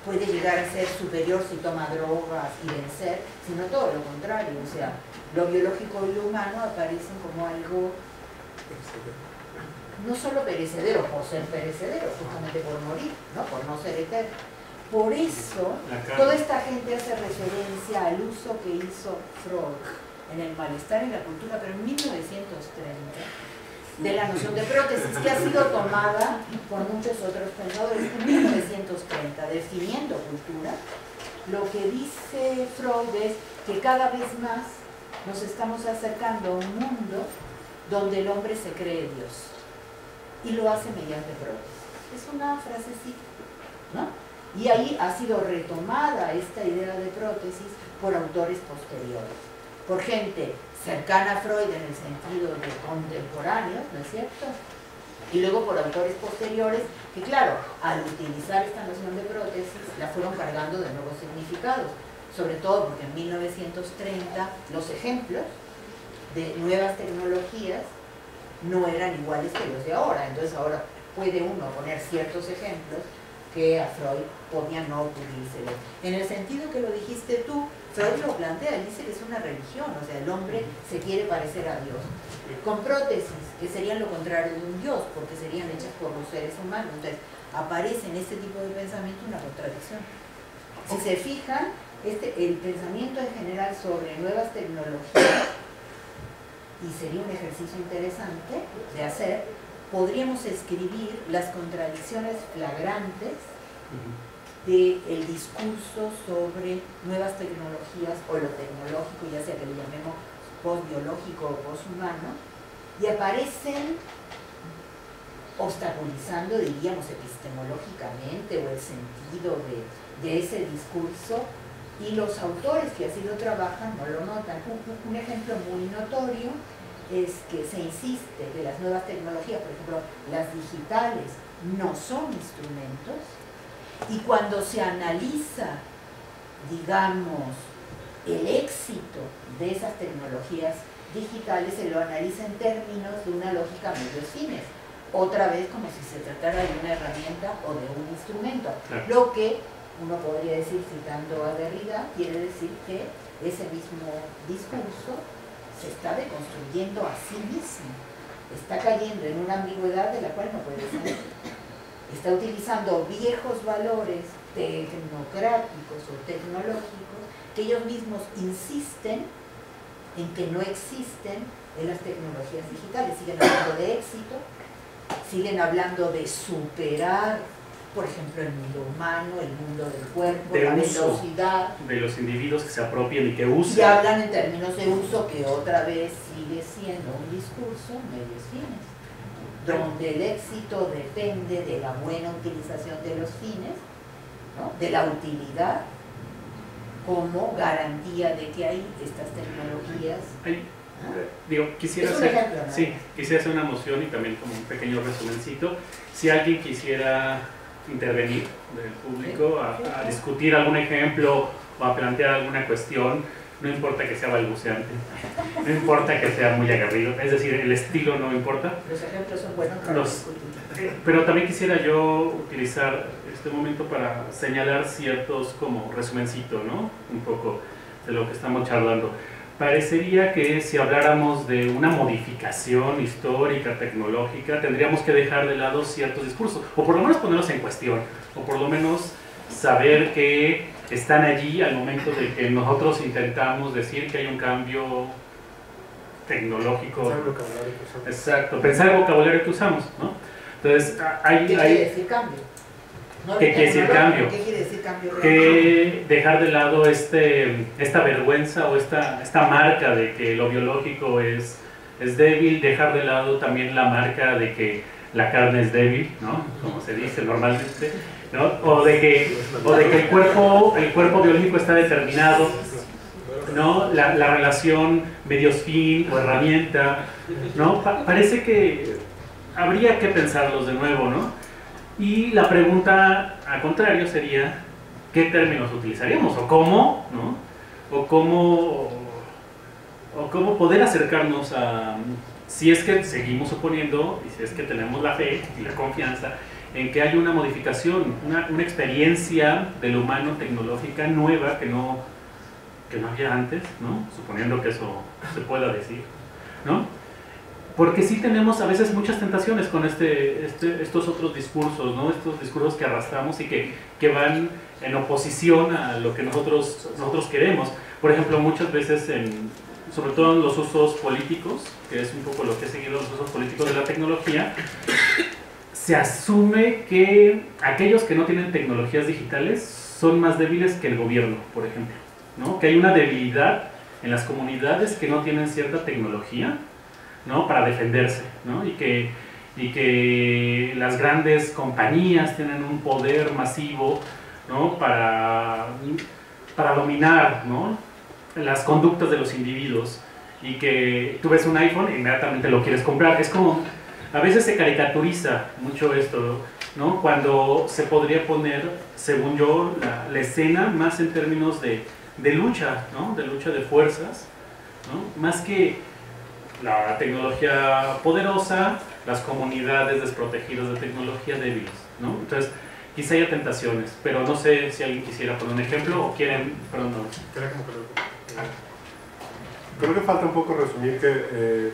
puede llegar a ser superior si toma drogas y vencer, sino todo lo contrario. O sea, lo biológico y lo humano aparecen como algo no solo perecedero por ser perecedero, justamente por morir, ¿no? Por no ser eterno. Por eso, toda esta gente hace referencia al uso que hizo Freud en El malestar y la cultura, pero en 1930, de la noción de prótesis, que ha sido tomada por muchos otros pensadores. En 1930, definiendo cultura, lo que dice Freud es que cada vez más nos estamos acercando a un mundo donde el hombre se cree Dios y lo hace mediante prótesis. Es una frasecita, ¿no? Y ahí ha sido retomada esta idea de prótesis por autores posteriores, por gente cercana a Freud en el sentido de contemporáneos, ¿no es cierto? Y luego por autores posteriores que, claro, al utilizar esta noción de prótesis la fueron cargando de nuevos significados, sobre todo porque en 1930 los ejemplos de nuevas tecnologías no eran iguales que los de ahora. Entonces ahora puede uno poner ciertos ejemplos que a Freud podían no ocurrírselo. En el sentido que lo dijiste tú, Freud lo plantea, él dice que es una religión, o sea, el hombre se quiere parecer a Dios, con prótesis, que serían lo contrario de un Dios, porque serían hechas por los seres humanos. Entonces, aparece en este tipo de pensamiento una contradicción. Si se fijan, el pensamiento en general sobre nuevas tecnologías, y sería un ejercicio interesante de hacer, podríamos escribir las contradicciones flagrantes del discurso sobre nuevas tecnologías o lo tecnológico, ya sea que lo llamemos postbiológico o posthumano, y aparecen obstaculizando, diríamos, epistemológicamente o el sentido de ese discurso, y los autores que así lo trabajan no lo notan. Un ejemplo muy notorio es que se insiste que las nuevas tecnologías, por ejemplo, las digitales, no son instrumentos, y cuando se analiza, digamos, el éxito de esas tecnologías digitales, se lo analiza en términos de una lógica medios-fines, otra vez como si se tratara de una herramienta o de un instrumento, lo que uno podría decir, citando a Derrida, quiere decir que ese mismo discurso se está deconstruyendo a sí mismo, está cayendo en una ambigüedad de la cual no puede salir. Está utilizando viejos valores tecnocráticos o tecnológicos que ellos mismos insisten en que no existen en las tecnologías digitales. Siguen hablando de éxito, siguen hablando de superar, por ejemplo, el mundo humano, el mundo del cuerpo, de la uso, velocidad. de los individuos que se apropien y que usan. Y hablan en términos de uso, que otra vez sigue siendo un discurso medios fines, donde el éxito depende de la buena utilización de los fines, ¿no? De la utilidad, como garantía de que hay estas tecnologías. Digo, quisiera es un hacer, ejemplo, ¿no? sí, quisiera hacer una moción y también como un pequeño resumencito. Si alguien quisiera intervenir del público a discutir algún ejemplo o a plantear alguna cuestión, no importa que sea balbuceante, no importa que sea muy aguerrido, es decir, el estilo no importa. Los ejemplos son buenos para discutir. Pero también quisiera yo utilizar este momento para señalar ciertos como resumencito, ¿no? Un poco de lo que estamos charlando. Parecería que si habláramos de una modificación histórica, tecnológica, tendríamos que dejar de lado ciertos discursos, o por lo menos ponerlos en cuestión, o por lo menos saber que están allí al momento de que nosotros intentamos decir que hay un cambio tecnológico. Pensar el vocabulario que usamos. Exacto, pensar el vocabulario que usamos, ¿no? Entonces, ¿Qué quiere decir cambio? No, ¿Qué quiere decir cambio? ¿Qué quiere decir cambio? Que dejar de lado esta vergüenza o esta marca de que lo biológico es débil, dejar de lado también la marca de que la carne es débil, ¿no? Como se dice normalmente, ¿no? O de que el cuerpo biológico está determinado, ¿no? La relación medios-fin o herramienta, ¿no? Parece que habría que pensarlos de nuevo, ¿no? Y la pregunta al contrario sería, ¿qué términos utilizaríamos? ¿O cómo? ¿No? ¿O cómo poder acercarnos a, si es que seguimos suponiendo, y si es que tenemos la fe y la confianza, en que hay una modificación, una experiencia del humano tecnológica nueva que no había antes, ¿no? Suponiendo que eso se pueda decir, ¿no? Porque sí tenemos a veces muchas tentaciones con estos otros discursos, ¿no? Estos discursos que arrastramos y que van en oposición a lo que nosotros queremos. Por ejemplo, muchas veces, sobre todo en los usos políticos, que es un poco lo que he seguido los usos políticos de la tecnología, se asume que aquellos que no tienen tecnologías digitales son más débiles que el gobierno, por ejemplo, ¿no? Que hay una debilidad en las comunidades que no tienen cierta tecnología, ¿no? Para defenderse, ¿no? Y que las grandes compañías tienen un poder masivo, ¿no? para dominar, ¿no? Las conductas de los individuos, y que tú ves un iPhone e inmediatamente lo quieres comprar. Es como, a veces se caricaturiza mucho esto, ¿no? Cuando se podría poner, según yo, la escena más en términos de lucha, ¿no? De lucha de fuerzas, ¿no? Más que la tecnología poderosa, las comunidades desprotegidas de tecnología débiles, ¿no? Entonces, quizá haya tentaciones, pero no sé si alguien quisiera poner un ejemplo o quieren, perdón, no. Creo que falta un poco resumir que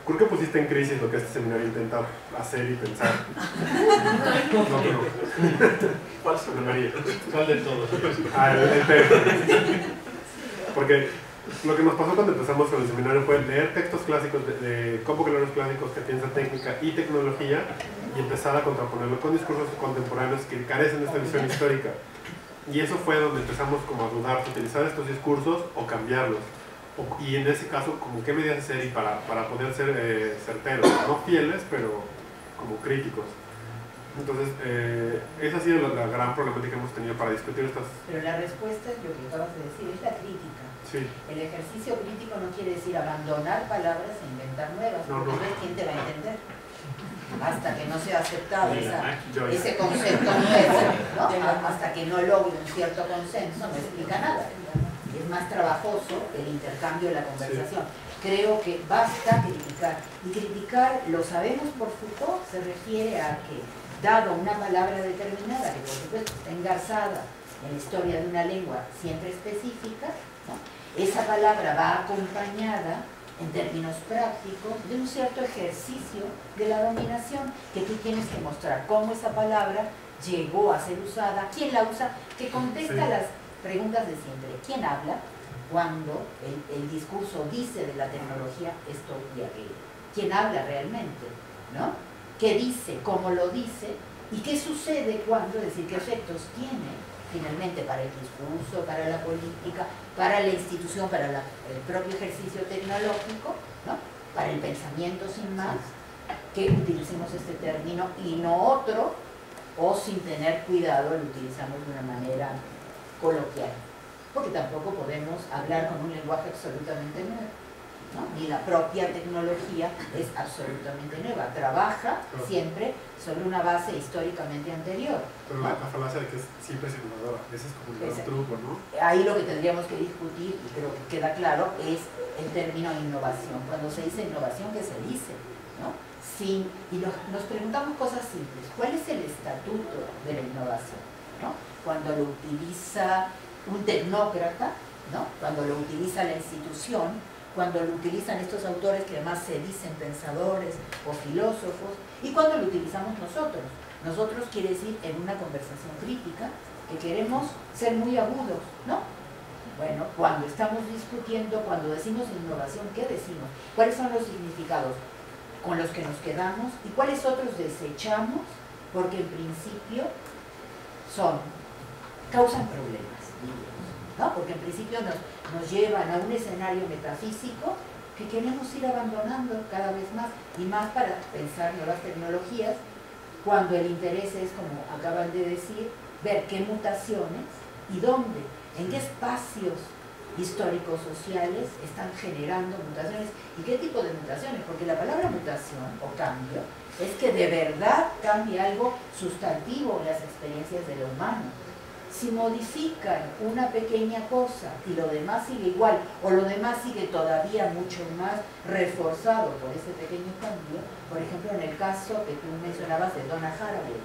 creo que pusiste en crisis lo que este seminario intenta hacer y pensar. ¿Cuál seminario? ¿Cuál de todos? El tema. Porque lo que nos pasó cuando empezamos con el seminario fue leer textos clásicos de compiladores clásicos que piensan técnica y tecnología y empezar a contraponerlo con discursos contemporáneos que carecen de esta visión histórica. Y eso fue donde empezamos como a dudar si utilizar estos discursos o cambiarlos. Y en ese caso, como qué medidas hacer y para poder ser certeros, no fieles, pero como críticos. Entonces, esa ha sido la gran problemática que hemos tenido para discutir estas... Pero la respuesta es lo que acabas de decir, es la crítica. Sí. El ejercicio crítico no quiere decir abandonar palabras e inventar nuevas, porque entonces ¿quién te va a entender? Hasta que no sea aceptado ese concepto nuevo, ¿no? Hasta que no logre un cierto consenso, no explica nada. Es más trabajoso el intercambio de la conversación. Sí. Creo que basta criticar. Y criticar, lo sabemos por Foucault, se refiere a que, dado una palabra determinada, que por supuesto está engarzada en la historia de una lengua siempre específica, ¿no? Esa palabra va acompañada, en términos prácticos, de un cierto ejercicio de la dominación, que tú tienes que mostrar cómo esa palabra llegó a ser usada, quién la usa, que contesta las preguntas de siempre. ¿Quién habla cuando el discurso dice de la tecnología esto y aquello? ¿Quién habla realmente? ¿No? ¿Qué dice? ¿Cómo lo dice? ¿Y qué sucede cuando? Es decir, ¿qué efectos tiene finalmente para el discurso, para la política, para la institución, para el propio ejercicio tecnológico, ¿no? Para el pensamiento sin más, que utilicemos este término y no otro, o sin tener cuidado lo utilizamos de una manera coloquial, porque tampoco podemos hablar con un lenguaje absolutamente nuevo, ¿no? Ni la propia tecnología es absolutamente nueva, trabaja siempre sobre una base históricamente anterior. Pero la falacia de que siempre es innovadora, ese es como un truco, ¿no? Ahí lo que tendríamos que discutir, y creo que queda claro, es el término innovación. Cuando se dice innovación, ¿qué se dice? ¿No? Y nos preguntamos cosas simples. ¿Cuál es el estatuto de la innovación? ¿No? Cuando lo utiliza un tecnócrata, ¿no? Cuando lo utiliza la institución, cuando lo utilizan estos autores que además se dicen pensadores o filósofos, y cuando lo utilizamos nosotros. Nosotros quiere decir en una conversación crítica que queremos ser muy agudos, ¿no? Bueno, cuando estamos discutiendo, cuando decimos innovación, ¿qué decimos? ¿Cuáles son los significados con los que nos quedamos y cuáles otros desechamos? Porque en principio causan problemas, ¿no? Porque en principio nos llevan a un escenario metafísico que queremos ir abandonando cada vez más, y más para pensar nuevas tecnologías, cuando el interés es, como acaban de decir, ver qué mutaciones y dónde, en qué espacios históricos sociales están generando mutaciones y qué tipo de mutaciones, porque la palabra mutación o cambio es que de verdad cambie algo sustantivo en las experiencias de lo humano. Si modifican una pequeña cosa y lo demás sigue igual, o lo demás sigue todavía mucho más reforzado por ese pequeño cambio, por ejemplo en el caso que tú mencionabas de Donna Haraway,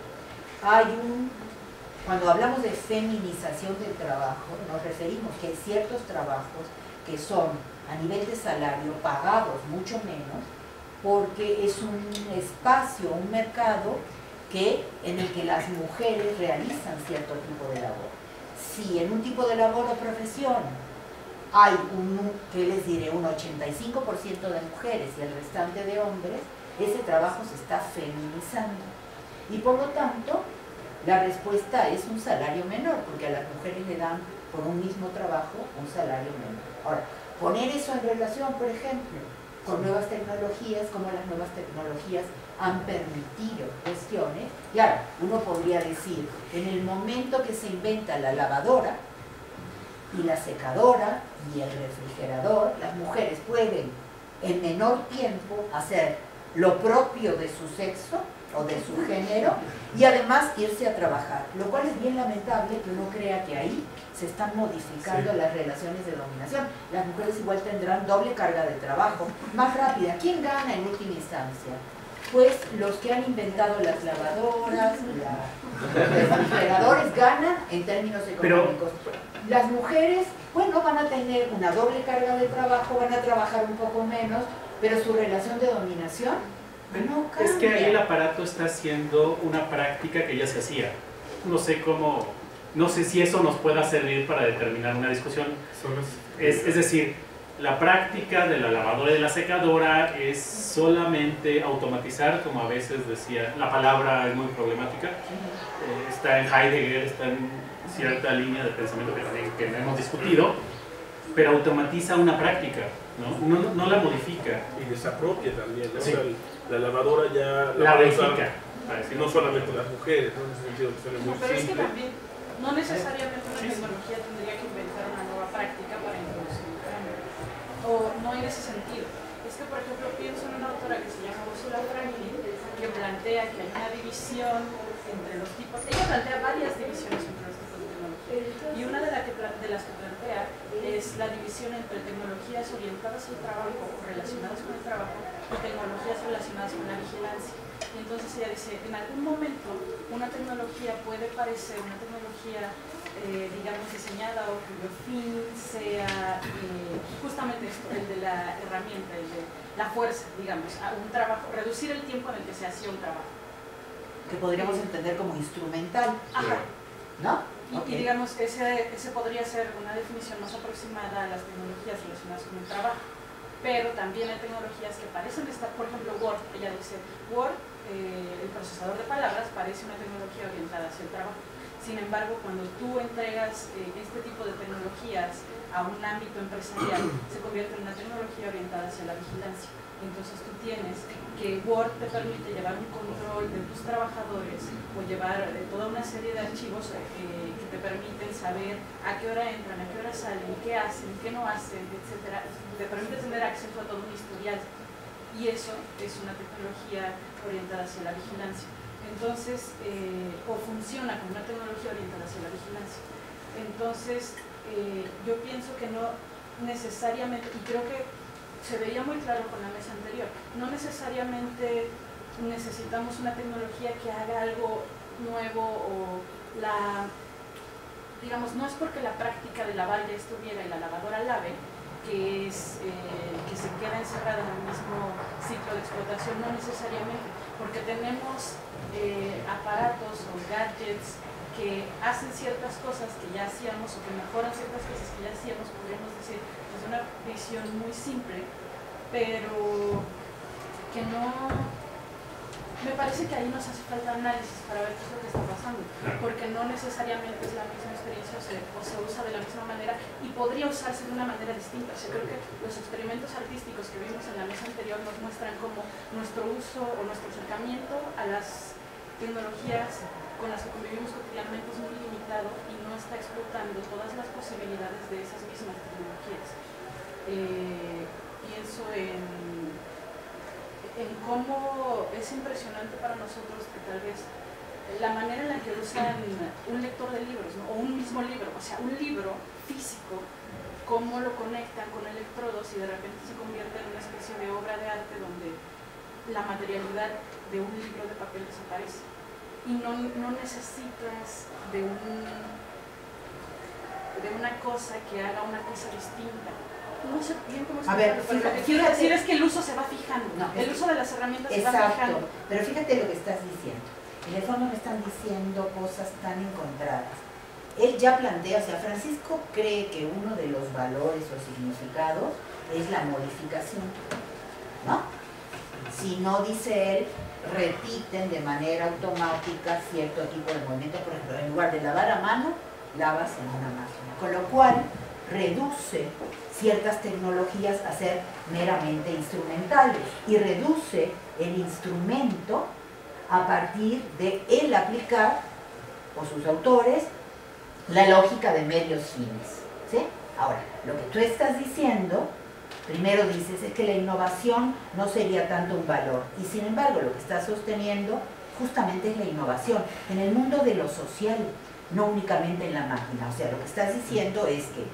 cuando hablamos de feminización del trabajo, nos referimos que hay ciertos trabajos que son a nivel de salario pagados mucho menos, porque es un espacio, un mercado en el que las mujeres realizan cierto tipo de labor. Si en un tipo de labor o profesión hay ¿qué les diré? Un 85% de mujeres y el restante de hombres, ese trabajo se está feminizando. Y por lo tanto, la respuesta es un salario menor, porque a las mujeres le dan por un mismo trabajo un salario menor. Ahora, poner eso en relación, por ejemplo, con nuevas tecnologías, como las nuevas tecnologías han permitido cuestiones. Claro, uno podría decir, en el momento que se inventa la lavadora y la secadora y el refrigerador, las mujeres pueden en menor tiempo hacer lo propio de su sexo o de su género y además irse a trabajar, lo cual es bien lamentable que uno crea que ahí se están modificando las relaciones de dominación. Las mujeres igual tendrán doble carga de trabajo, más rápida. ¿Quién gana en última instancia? Pues los que han inventado las lavadoras, los refrigeradores ganan en términos económicos. Las mujeres, bueno, van a tener una doble carga de trabajo, van a trabajar un poco menos, pero su relación de dominación no cambia. Es que ahí el aparato está haciendo una práctica que ya se hacía. No sé si eso nos pueda servir para determinar una discusión. Es decir, la práctica de la lavadora y de la secadora es solamente automatizar, como a veces decía, la palabra es muy problemática, está en Heidegger, está en cierta línea de pensamiento que no hemos discutido, pero automatiza una práctica, no la modifica. Y desapropia también, ¿no? Sí. O sea, la lavadora ya la puede verifica. usar, no solamente las mujeres, ¿no? En ese sentido que suena muy Pero es que simple. también, no necesariamente una tecnología tendría que inventar una nueva práctica para introducir un cambio. O no en ese sentido. Es que, por ejemplo, pienso en una autora que se llama Ursula Franklin, que plantea que hay una división entre los tipos. Ella plantea varias divisiones entre los tipos de tecnología. Y una de las que plantea es la división entre tecnologías orientadas al trabajo o relacionadas con el trabajo y tecnologías relacionadas con la vigilancia. Y entonces ella dice, en algún momento una tecnología puede parecer una tecnología, digamos, diseñada o cuyo fin sea justamente esto, el de la herramienta, el de la fuerza, digamos, a un trabajo, reducir el tiempo en el que se hacía un trabajo. Que podríamos entender como instrumental. Ajá. ¿No? Y digamos, ese podría ser una definición más aproximada a las tecnologías relacionadas con el trabajo. Pero también hay tecnologías que parecen estar, por ejemplo, Word. Ella dice, Word, el procesador de palabras, parece una tecnología orientada hacia el trabajo. Sin embargo, cuando tú entregas este tipo de tecnologías a un ámbito empresarial, se convierte en una tecnología orientada hacia la vigilancia. Entonces tú tienes que Word te permite llevar un control de tus trabajadores o llevar toda una serie de archivos que te permiten saber a qué hora entran, a qué hora salen, qué hacen, qué no hacen, etc. Te permite tener acceso a todo un historial. Y eso es una tecnología orientada hacia la vigilancia. Entonces, o funciona como una tecnología orientada hacia la vigilancia. Entonces, yo pienso que no necesariamente, y creo que se veía muy claro con la mesa anterior, no necesariamente necesitamos una tecnología que haga algo nuevo o digamos, no es porque la práctica de lavar ya estuviera y la lavadora lave, que se queda encerrada en el mismo ciclo de explotación, no necesariamente, porque tenemos aparatos o gadgets que hacen ciertas cosas que ya hacíamos o que mejoran ciertas cosas que ya hacíamos, podríamos decir, es una visión muy simple, pero que no me parece que ahí nos hace falta análisis para ver qué es lo que está pasando, porque no necesariamente es la misma experiencia o se usa de la misma manera y podría usarse de una manera distinta. O sea, creo que los experimentos artísticos que vimos en la mesa anterior nos muestran cómo nuestro uso o nuestro acercamiento a las tecnologías con las que convivimos cotidianamente es muy limitado y no está explotando todas las posibilidades de esas mismas tecnologías. Pienso en cómo es impresionante para nosotros que tal vez la manera en la que usan un lector de libros, ¿no? O un mismo libro, o sea, un libro físico, cómo lo conectan con electrodos y de repente se convierte en una especie de obra de arte donde la materialidad de un libro de papel desaparece y no necesitas de una cosa que haga una cosa distinta. No sé bien cómo explicarlo, pero lo que quiero decir es que el uso se va fijando, no, el uso de las herramientas se va fijando. Pero fíjate lo que estás diciendo. En el fondo me están diciendo cosas tan encontradas. Él ya plantea, o sea, Francisco cree que uno de los valores o significados es la modificación, ¿no? Si no, dice él, repiten de manera automática cierto tipo de movimiento. Por ejemplo, en lugar de lavar a mano, lavas en una máquina, con lo cual reduce ciertas tecnologías a ser meramente instrumentales y reduce el instrumento a partir de él aplicar, o sus autores, la lógica de medios fines, ¿sí? Ahora, lo que tú estás diciendo, primero dices es que la innovación no sería tanto un valor, y sin embargo lo que estás sosteniendo justamente es la innovación en el mundo de lo social, no únicamente en la máquina. O sea, lo que estás diciendo es que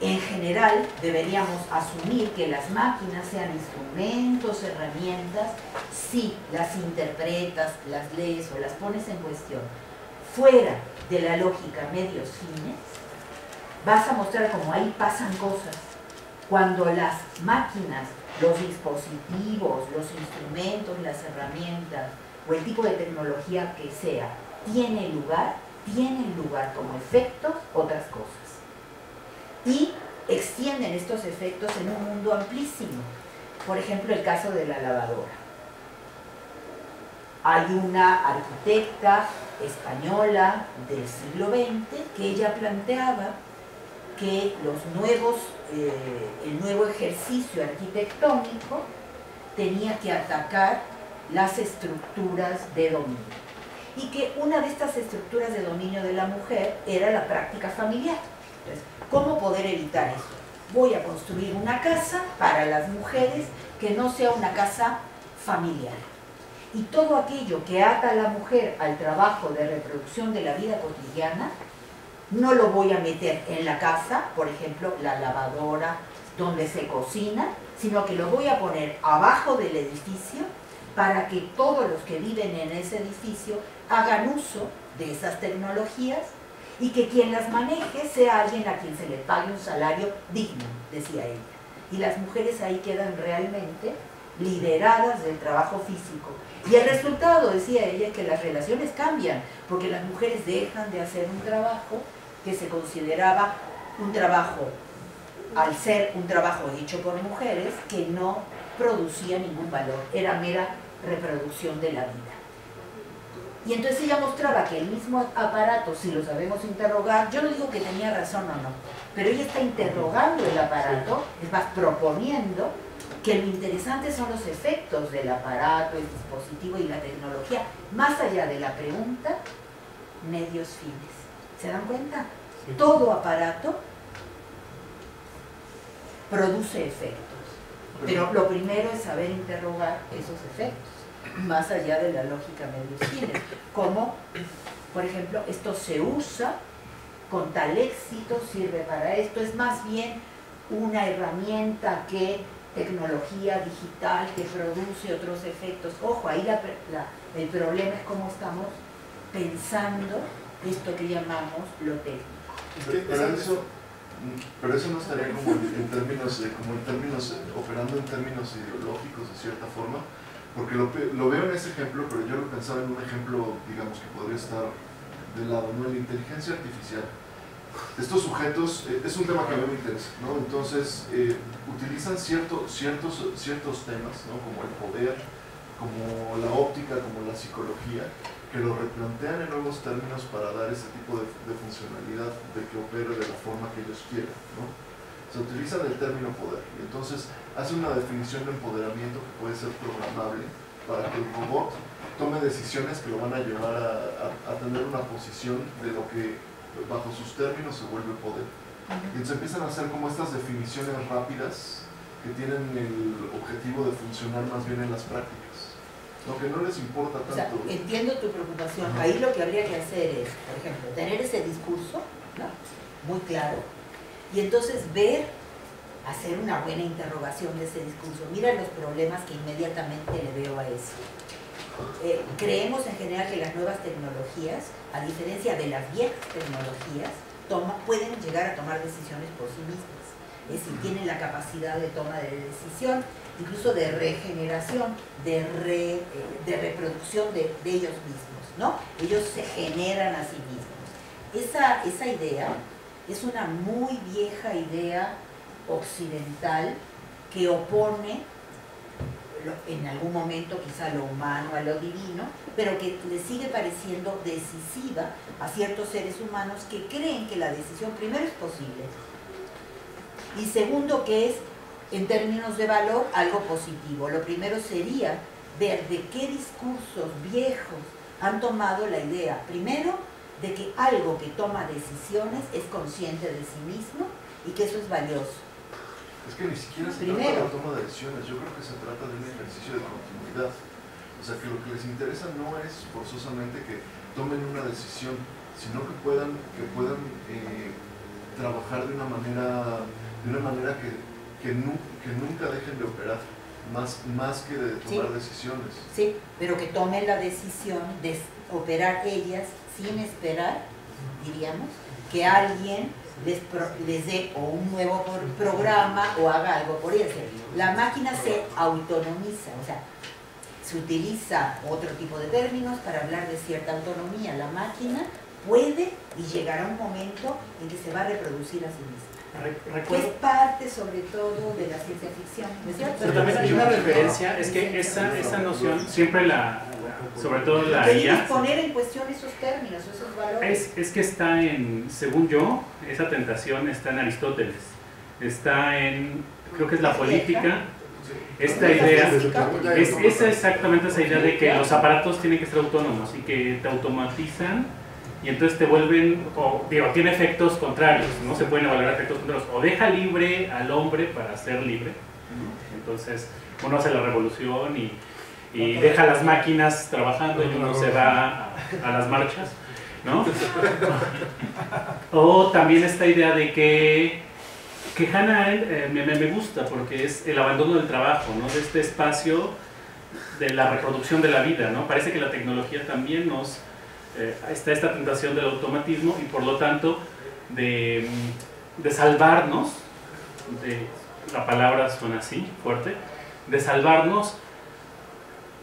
en general deberíamos asumir que las máquinas sean instrumentos, herramientas, si las interpretas, las lees o las pones en cuestión fuera de la lógica medios fines, vas a mostrar cómo ahí pasan cosas. Cuando las máquinas, los dispositivos, los instrumentos, las herramientas o el tipo de tecnología que sea, tienen lugar como efectos otras cosas. Y extienden estos efectos en un mundo amplísimo. Por ejemplo, el caso de la lavadora. Hay una arquitecta española del siglo XX que ella planteaba que el nuevo ejercicio arquitectónico tenía que atacar las estructuras de dominio. Y que una de estas estructuras de dominio de la mujer era la práctica familiar. Entonces, ¿cómo poder evitar eso? Voy a construir una casa para las mujeres que no sea una casa familiar. Y todo aquello que ata a la mujer al trabajo de reproducción de la vida cotidiana, no lo voy a meter en la casa, por ejemplo, la lavadora donde se cocina, sino que lo voy a poner abajo del edificio para que todos los que viven en ese edificio hagan uso de esas tecnologías y que quien las maneje sea alguien a quien se le pague un salario digno, decía ella. Y las mujeres ahí quedan realmente liberadas del trabajo físico. Y el resultado, decía ella, es que las relaciones cambian, porque las mujeres dejan de hacer un trabajo que se consideraba un trabajo, al ser un trabajo hecho por mujeres, que no producía ningún valor, era mera reproducción de la vida. Y entonces ella mostraba que el mismo aparato, si lo sabemos interrogar, yo no digo que tenía razón o no, pero ella está interrogando el aparato, es más, proponiendo que lo interesante son los efectos del aparato, el dispositivo y la tecnología, más allá de la pregunta, medios fines. ¿Se dan cuenta? Sí. Todo aparato produce efectos, pero lo primero es saber interrogar esos efectos, más allá de la lógica medios fines, como, por ejemplo, esto se usa con tal éxito, sirve para esto, es más bien una herramienta que tecnología digital que produce otros efectos. Ojo, ahí el problema es cómo estamos pensando esto que llamamos lo técnico. Pero eso no estaría como en términos, operando en términos ideológicos de cierta forma, porque lo veo en ese ejemplo, pero yo lo pensaba en un ejemplo, digamos, que podría estar del lado, ¿no? La inteligencia artificial. Estos sujetos, es un tema que a mí me interesa, ¿no? Entonces, utilizan ciertos temas, ¿no? Como el poder, como la óptica, como la psicología, que lo replantean en nuevos términos para dar ese tipo de funcionalidad, de que opere de la forma que ellos quieran, ¿no? Se utiliza el término poder y entonces hace una definición de empoderamiento que puede ser programable para que el robot tome decisiones que lo van a llevar a tener una posición de lo que bajo sus términos se vuelve poder. Y entonces empiezan a hacer como estas definiciones rápidas que tienen el objetivo de funcionar más bien en las prácticas. Lo que no les importa tanto. O sea, entiendo tu preocupación. Ahí lo que habría que hacer es, por ejemplo, tener ese discurso, ¿no?, muy claro, y entonces hacer una buena interrogación de ese discurso. Mira los problemas que inmediatamente le veo a eso. Creemos en general que las nuevas tecnologías, a diferencia de las viejas tecnologías, pueden llegar a tomar decisiones por sí mismas. Es decir, tienen la capacidad de toma de decisión, incluso de regeneración, de reproducción de ellos mismos, ¿no? Ellos se generan a sí mismos. Esa idea es una muy vieja idea occidental que opone en algún momento quizá lo humano a lo divino, pero que le sigue pareciendo decisiva a ciertos seres humanos que creen que la decisión primero es posible y segundo que es, en términos de valor, algo positivo. Lo primero sería ver de qué discursos viejos han tomado la idea, primero, de que algo que toma decisiones es consciente de sí mismo y que eso es valioso. Es que ni siquiera se trata de la toma de decisiones, yo creo que se trata de un ejercicio de continuidad. O sea, que lo que les interesa no es forzosamente que tomen una decisión, sino que puedan trabajar de una manera que nunca dejen de operar, más que de tomar decisiones. Sí, pero que tomen la decisión de operar ellas sin esperar, diríamos, que alguien les dé o un nuevo programa o haga algo por ellas. La máquina se autonomiza, o sea, se utiliza otro tipo de términos para hablar de cierta autonomía. La máquina puede y llegará un momento en que se va a reproducir a sí misma. Que es parte sobre todo de la ciencia ficción, ¿no es cierto? Pero también hay una referencia, es que esa noción siempre sobre todo la IA, IA, poner en cuestión esos términos, esos valores. es que está según yo, esa tentación está en Aristóteles, está en, creo que es la política, esta idea, es exactamente esa idea de que los aparatos tienen que ser autónomos y que te automatizan y entonces te vuelven, tiene efectos contrarios, no se pueden evaluar efectos contrarios, o deja libre al hombre para ser libre, entonces uno hace la revolución y deja las máquinas trabajando y uno se va a las marchas, ¿no? O también esta idea de que Hannah Arendt me gusta porque es el abandono del trabajo, ¿no? De este espacio de la reproducción de la vida, ¿no? Parece que la tecnología también está esta tentación del automatismo y por lo tanto de salvarnos, la palabra suena así, fuerte, de salvarnos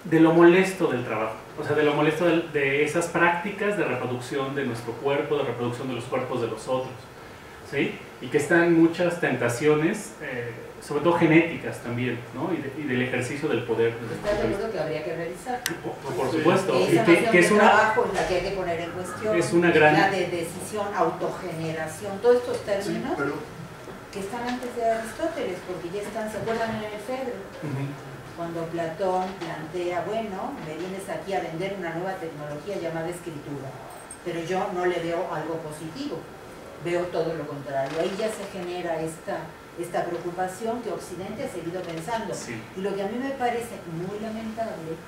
de lo molesto del trabajo, o sea, de lo molesto de esas prácticas de reproducción de nuestro cuerpo, de reproducción de los cuerpos de los otros, ¿sí? Y que están muchas tentaciones, sobre todo genéticas también, ¿no? Y del ejercicio del poder. ¿Estás de acuerdo que habría que revisar? Por supuesto. Esa noción de trabajo es la que hay que poner en cuestión, es una gran... la de decisión, autogeneración, todos estos términos Sí, pero... que están antes de Aristóteles, porque ya están, ¿se acuerdan en el Fedro? Cuando Platón plantea, bueno, me vienes aquí a vender una nueva tecnología llamada escritura, pero yo no le veo algo positivo, veo todo lo contrario. Ahí ya se genera esta preocupación que Occidente ha seguido pensando. Sí. Y lo que a mí me parece muy lamentable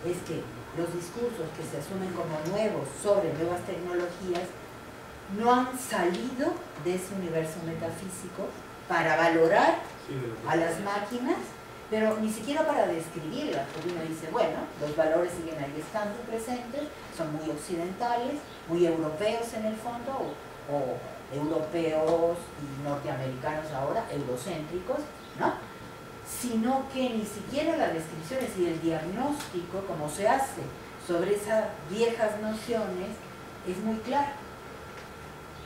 es que los discursos que se asumen como nuevos sobre nuevas tecnologías no han salido de ese universo metafísico para valorar a las máquinas, pero ni siquiera para describirlas, porque uno dice, bueno, los valores siguen ahí estando presentes, son muy occidentales, muy europeos en el fondo, o europeos y norteamericanos ahora, eurocéntricos, ¿no? Sino que ni siquiera las descripciones y el diagnóstico, como se hace sobre esas viejas nociones, es muy claro.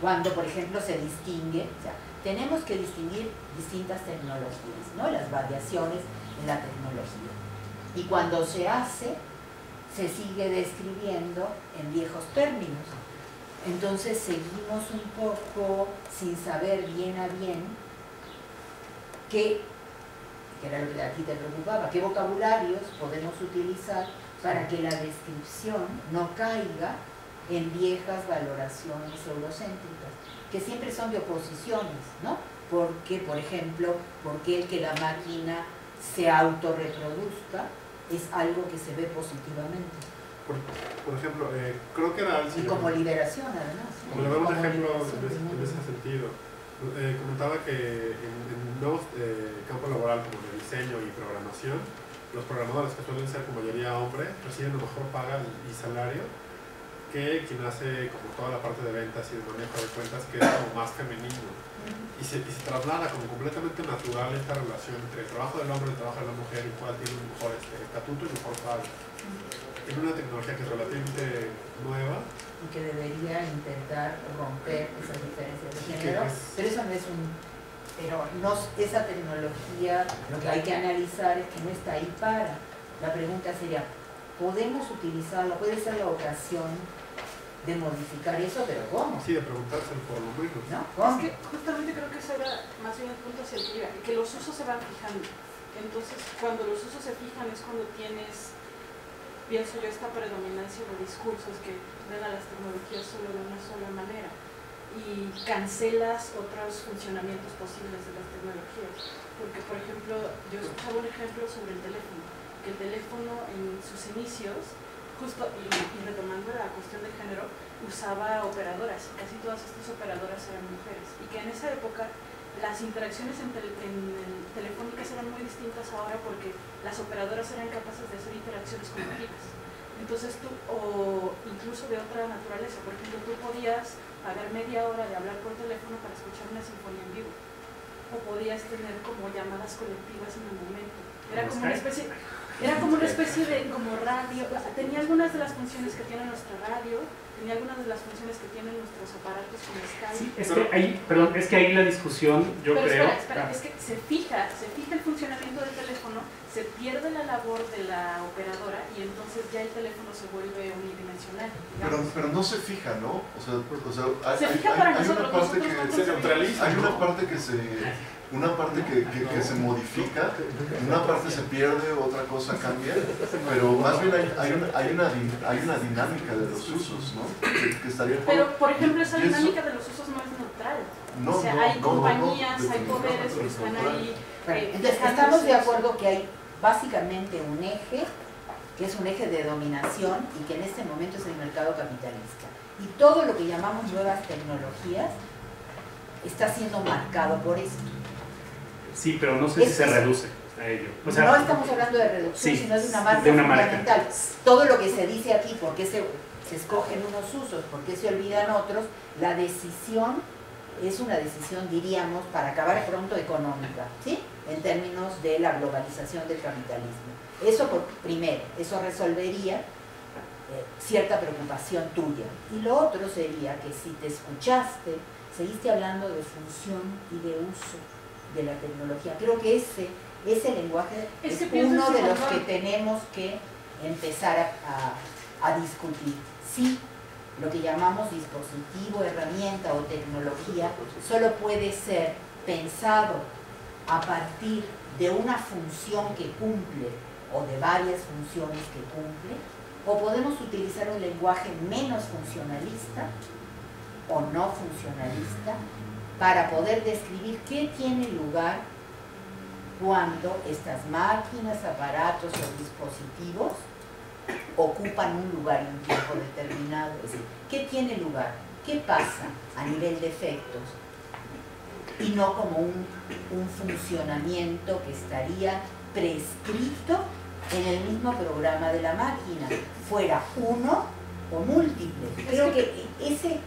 Cuando, por ejemplo, se distingue, o sea, tenemos que distinguir distintas tecnologías, ¿no? Las variaciones en la tecnología. Y cuando se hace, se sigue describiendo en viejos términos. Entonces seguimos un poco sin saber bien a bien qué, que era lo que a ti te preocupaba, qué vocabularios podemos utilizar para que la descripción no caiga en viejas valoraciones eurocéntricas, que siempre son de oposiciones, ¿no? Porque, por ejemplo, porque el que la máquina se autorreproduzca es algo que se ve positivamente. Por ejemplo, creo que era Y como liberación, además. Como le damos Como ejemplo liberación, en ese sentido. Comentaba que en nuevos campos laboral como de diseño y programación, los programadores, que suelen ser como mayoría hombres, reciben una mejor paga y salario que quien hace como toda la parte de ventas y de manejo de cuentas, que es como más femenino. Y se traslada como completamente natural esta relación entre el trabajo del hombre y el trabajo de la mujer, y cuál tiene un mejor estatuto y mejor paga. En una tecnología que es relativamente nueva. Y que debería intentar romper esas diferencias de género, pero eso no es un... Pero no, esa tecnología, lo que hay que analizar es que no está ahí para. La pregunta sería, ¿podemos utilizarla? ¿Puede ser la ocasión de modificar eso? ¿Pero cómo? Sí, de preguntárselo por lo menos. ¿No? Es que justamente creo que ese era más bien el punto hacia el que iba, que los usos se van fijando. Entonces, cuando los usos se fijan es cuando tienes, pienso yo, esta predominancia de discursos que ven a las tecnologías solo de una sola manera y cancelas otros funcionamientos posibles de las tecnologías. Porque, por ejemplo, yo escuchaba un ejemplo sobre el teléfono, que el teléfono en sus inicios, justo, y retomando la cuestión de género, usaba operadoras, casi todas estas operadoras eran mujeres, y que en esa época las interacciones telefónicas eran muy distintas ahora porque las operadoras eran capaces de hacer interacciones cognitivas. Entonces tú, o incluso de otra naturaleza, por ejemplo, tú podías pagar media hora de hablar por teléfono para escuchar una sinfonía en vivo, o podías tener como llamadas colectivas en el momento. Era como una especie de como radio, tenía algunas de las funciones que tiene nuestra radio, tenía algunas de las funciones que tienen nuestros aparatos como Skype. Sí, es que ahí la discusión, yo creo... Espera, es que se fija el funcionamiento del teléfono, se pierde la labor de la operadora y entonces ya el teléfono se vuelve unidimensional. Pero no se fija, ¿no? O sea se fija para nosotros, una parte que se neutraliza. Hay una parte que se modifica, una parte se pierde, otra cosa cambia, pero más bien hay una dinámica de los usos, ¿no? Que estaría pero, por ejemplo, esa dinámica de los usos no es neutral. O sea, hay compañías, hay poderes que están ahí. Entonces, estamos de acuerdo que hay básicamente un eje, que es un eje de dominación y que en este momento es el mercado capitalista. Y todo lo que llamamos nuevas tecnologías está siendo marcado por esto. Sí, pero no sé si se reduce a ello. O sea, no estamos hablando de reducción, sí, sino de una marca fundamental. Todo lo que se dice aquí, por qué se escogen unos usos, por qué se olvidan otros, la decisión es una decisión, diríamos, para acabar pronto económica, ¿sí? En términos de la globalización del capitalismo. Eso, primero, eso resolvería cierta preocupación tuya. Y lo otro sería que si te escuchaste, seguiste hablando de función y de uso de la tecnología. Creo que ese lenguaje es uno de los que tenemos que empezar a discutir. Sí, lo que llamamos dispositivo, herramienta o tecnología solo puede ser pensado a partir de una función que cumple o de varias funciones que cumple, o podemos utilizar un lenguaje menos funcionalista o no funcionalista para poder describir qué tiene lugar cuando estas máquinas, aparatos o dispositivos ocupan un lugar y un tiempo determinado. Es decir, ¿qué tiene lugar? ¿Qué pasa a nivel de efectos? Y no como un funcionamiento que estaría prescrito en el mismo programa de la máquina, fuera uno o múltiple. Creo que ese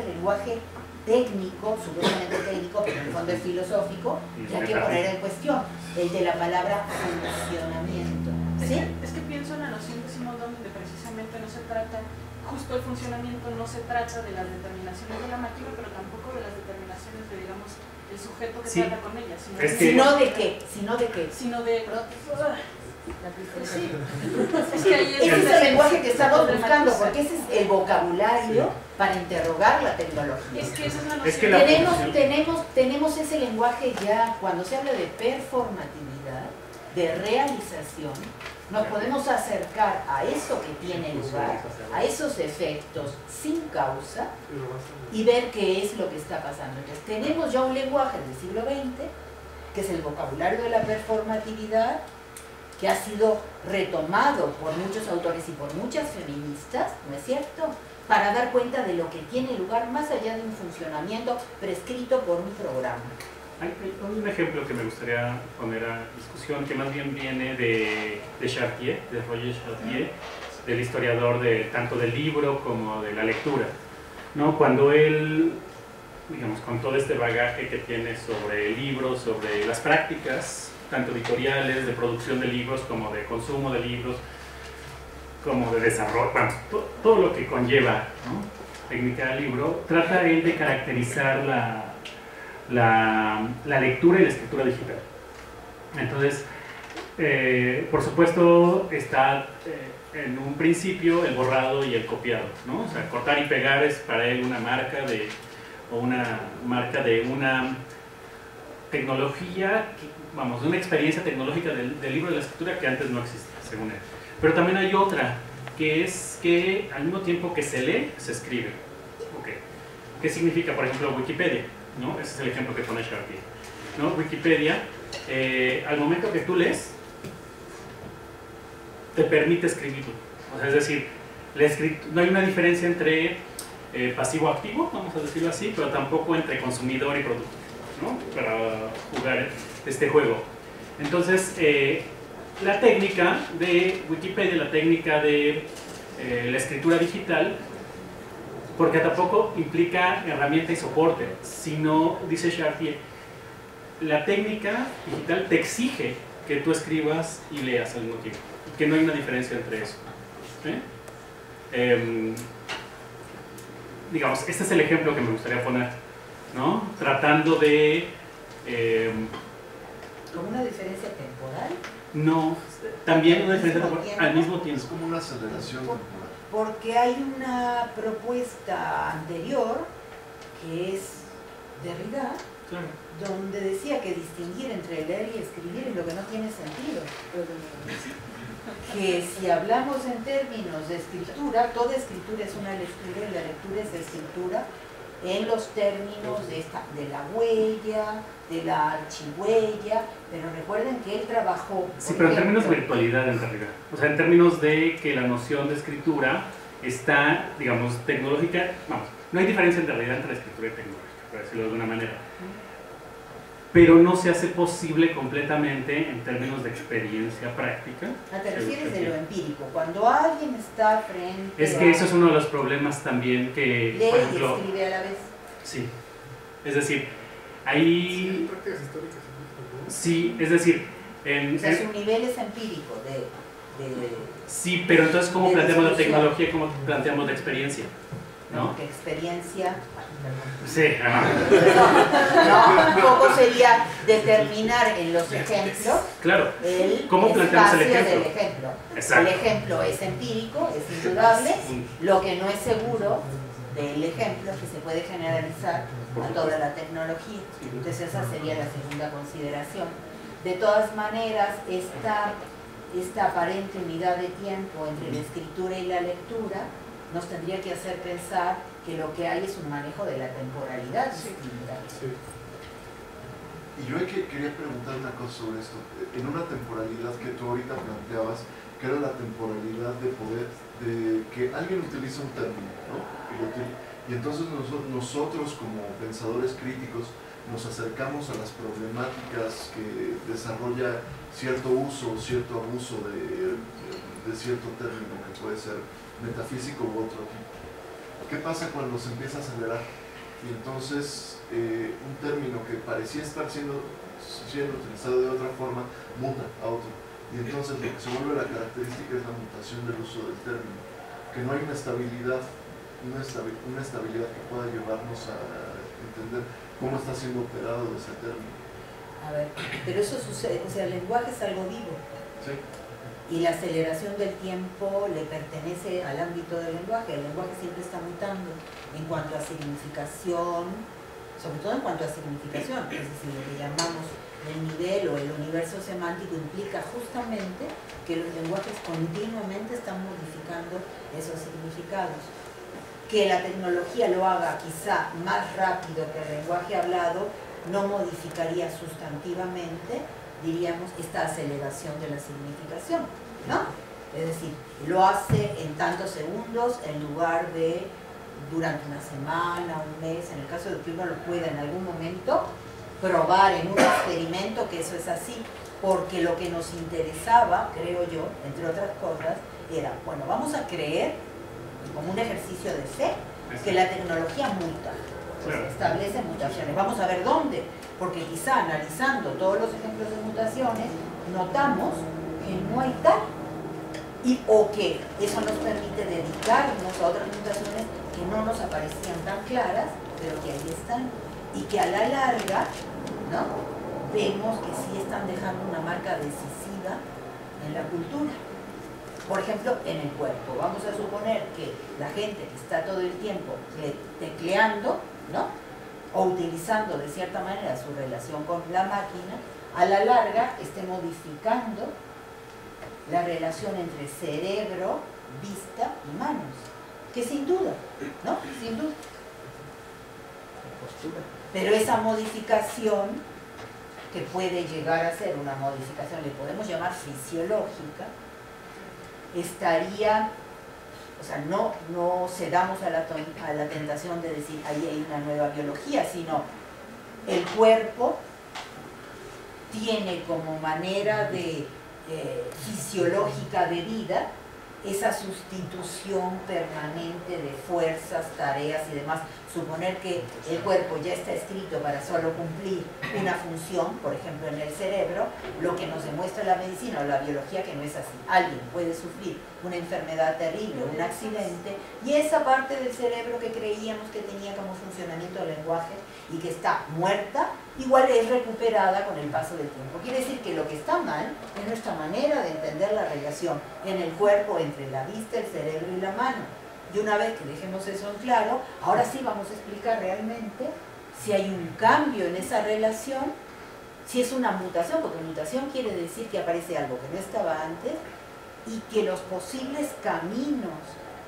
lenguaje técnico, supuestamente técnico, pero en el fondo es filosófico, que hay que poner en cuestión, el de la palabra funcionamiento. ¿Sí? Es que pienso en la noción de Simondon, donde precisamente no se trata, justo el funcionamiento no se trata de las determinaciones de la máquina, pero tampoco de las determinaciones de, digamos, el sujeto que trata con ella, sino de qué. Sino de Sí. Es que ahí Ese es el lenguaje que estamos buscando, problematiza. porque ese es el vocabulario para interrogar la tecnología. Es que esa es la Es que noción. Tenemos ese lenguaje ya, cuando se habla de performatividad, de realización, nos podemos acercar a eso que tiene lugar, a esos efectos sin causa y ver qué es lo que está pasando. Entonces tenemos ya un lenguaje del siglo XX, que es el vocabulario de la performatividad, que ha sido retomado por muchos autores y por muchas feministas, ¿no es cierto?, para dar cuenta de lo que tiene lugar más allá de un funcionamiento prescrito por un programa. Hay un ejemplo que me gustaría poner a discusión, que más bien viene de Chartier, de Roger Chartier, del historiador tanto del libro como de la lectura, ¿no? Cuando él, digamos, con todo este bagaje que tiene sobre el libro, sobre las prácticas, tanto editoriales, de producción de libros, como de consumo de libros, como de desarrollo, bueno, todo lo que conlleva, ¿no?, técnica del libro, trata él de caracterizar la lectura y la escritura digital. Entonces, por supuesto, está en un principio el borrado y el copiado, ¿no? O sea, cortar y pegar es para él una marca de una tecnología, vamos, de una experiencia tecnológica del libro y de la escritura que antes no existía, según él. Pero también hay otra, que es que al mismo tiempo que se lee, se escribe. Okay. ¿Qué significa, por ejemplo, Wikipedia? ¿No? Ese es el ejemplo que pone Chartier, ¿no? Wikipedia, al momento que tú lees, te permite escribirlo. O sea, es decir, no hay una diferencia entre pasivo-activo, vamos a decirlo así, pero tampoco entre consumidor y producto, ¿no?, para jugar este juego. Entonces, la técnica de Wikipedia, la técnica de la escritura digital, porque tampoco implica herramienta y soporte, sino, dice Chartier, la técnica digital te exige que tú escribas y leas al mismo tiempo, que no hay una diferencia entre eso. ¿Sí? Digamos, este es el ejemplo que me gustaría poner, ¿no? Tratando de... ¿Como una diferencia temporal? No, también una diferencia al mismo Es tiempo. como una aceleración temporal. Porque hay una propuesta anterior, que es Derrida, Claro. donde decía que distinguir entre leer y escribir es lo que no tiene sentido. Que si hablamos en términos de escritura, toda escritura es una lectura y la lectura es escritura en los términos de la huella, de la archihuella, pero recuerden que él trabajó... Sí, pero en términos de virtualidad en realidad. O sea, en términos de que la noción de escritura está, digamos, tecnológica, vamos, no hay diferencia en realidad entre escritura y tecnológica, por decirlo de alguna manera. Pero no se hace posible completamente en términos de experiencia práctica. Te refieres de lo empírico, cuando alguien está frente Es que eso es uno de los problemas también que, lee por y ejemplo, escribe a la vez. sí, es decir, ahí, Sí, prácticas históricas, ¿no? sí, es decir, O sea, su nivel es empírico sí, pero entonces ¿cómo de planteamos la discusión. tecnología y cómo planteamos la experiencia? ¿No? que experiencia. Sí, ajá. No, un poco sería determinar en los ejemplos Claro. el ¿Cómo planteamos el espacio ejemplo? del ejemplo. Exacto. El ejemplo es empírico, es indudable. Lo que no es seguro del ejemplo es que se puede generalizar a toda la tecnología. Entonces esa sería la segunda consideración. De todas maneras, esta aparente unidad de tiempo entre la escritura y la lectura nos tendría que hacer pensar que lo que hay es un manejo de la temporalidad distinta. Sí. Y yo quería preguntar una cosa sobre esto. En una temporalidad que tú ahorita planteabas, que era la temporalidad de poder, de que alguien utiliza un término, ¿no? Y entonces nosotros como pensadores críticos nos acercamos a las problemáticas que desarrolla cierto uso o cierto abuso de cierto término que puede ser metafísico u otro tipo. ¿Qué pasa cuando se empieza a acelerar? Y entonces un término que parecía estar siendo utilizado de otra forma muta a otro. Y entonces lo que se vuelve la característica es la mutación del uso del término. Que no hay una estabilidad que pueda llevarnos a entender cómo está siendo operado ese término. A ver, pero eso sucede, o sea, el lenguaje es algo vivo. Sí. y la aceleración del tiempo le pertenece al ámbito del lenguaje. El lenguaje siempre está mutando en cuanto a significación, sobre todo en cuanto a significación, es decir, lo que llamamos el nivel o el universo semántico implica justamente que los lenguajes continuamente están modificando esos significados. Que la tecnología lo haga quizá más rápido que el lenguaje hablado no modificaría sustantivamente, diríamos, esta aceleración de la significación, ¿no? Es decir, lo hace en tantos segundos en lugar de durante una semana, un mes, en el caso de que uno lo pueda en algún momento probar en un experimento que eso es así, porque lo que nos interesaba, creo yo, entre otras cosas, era, bueno, vamos a creer, como un ejercicio de fe, que la tecnología muta, pues establece mutaciones. Vamos a ver dónde, porque quizá analizando todos los ejemplos de mutaciones, notamos que no hay tal, o que eso nos permite dedicarnos a otras mutaciones que no nos aparecían tan claras, pero que ahí están, y que a la larga, ¿no?, vemos que sí están dejando una marca decisiva en la cultura. Por ejemplo, en el cuerpo. Vamos a suponer que la gente que está todo el tiempo tecleando, ¿no?, o utilizando de cierta manera su relación con la máquina, a la larga esté modificando la relación entre cerebro, vista y manos. Que sin duda, ¿no?, sin duda. Pero esa modificación, que puede llegar a ser una modificación, le podemos llamar fisiológica, estaría, o sea, no cedamos a la tentación de decir ahí hay una nueva biología, sino el cuerpo tiene como manera de fisiológica de vida esa sustitución permanente de fuerzas, tareas y demás. Suponer que el cuerpo ya está escrito para solo cumplir una función, por ejemplo en el cerebro, lo que nos demuestra la medicina o la biología que no es así. Alguien puede sufrir una enfermedad terrible, un accidente, y esa parte del cerebro que creíamos que tenía como funcionamiento del lenguaje y que está muerta, igual es recuperada con el paso del tiempo. Quiere decir que lo que está mal es nuestra manera de entender la relación en el cuerpo entre la vista, el cerebro y la mano. Y una vez que dejemos eso en claro, ahora sí vamos a explicar realmente si hay un cambio en esa relación, si es una mutación, porque mutación quiere decir que aparece algo que no estaba antes y que los posibles caminos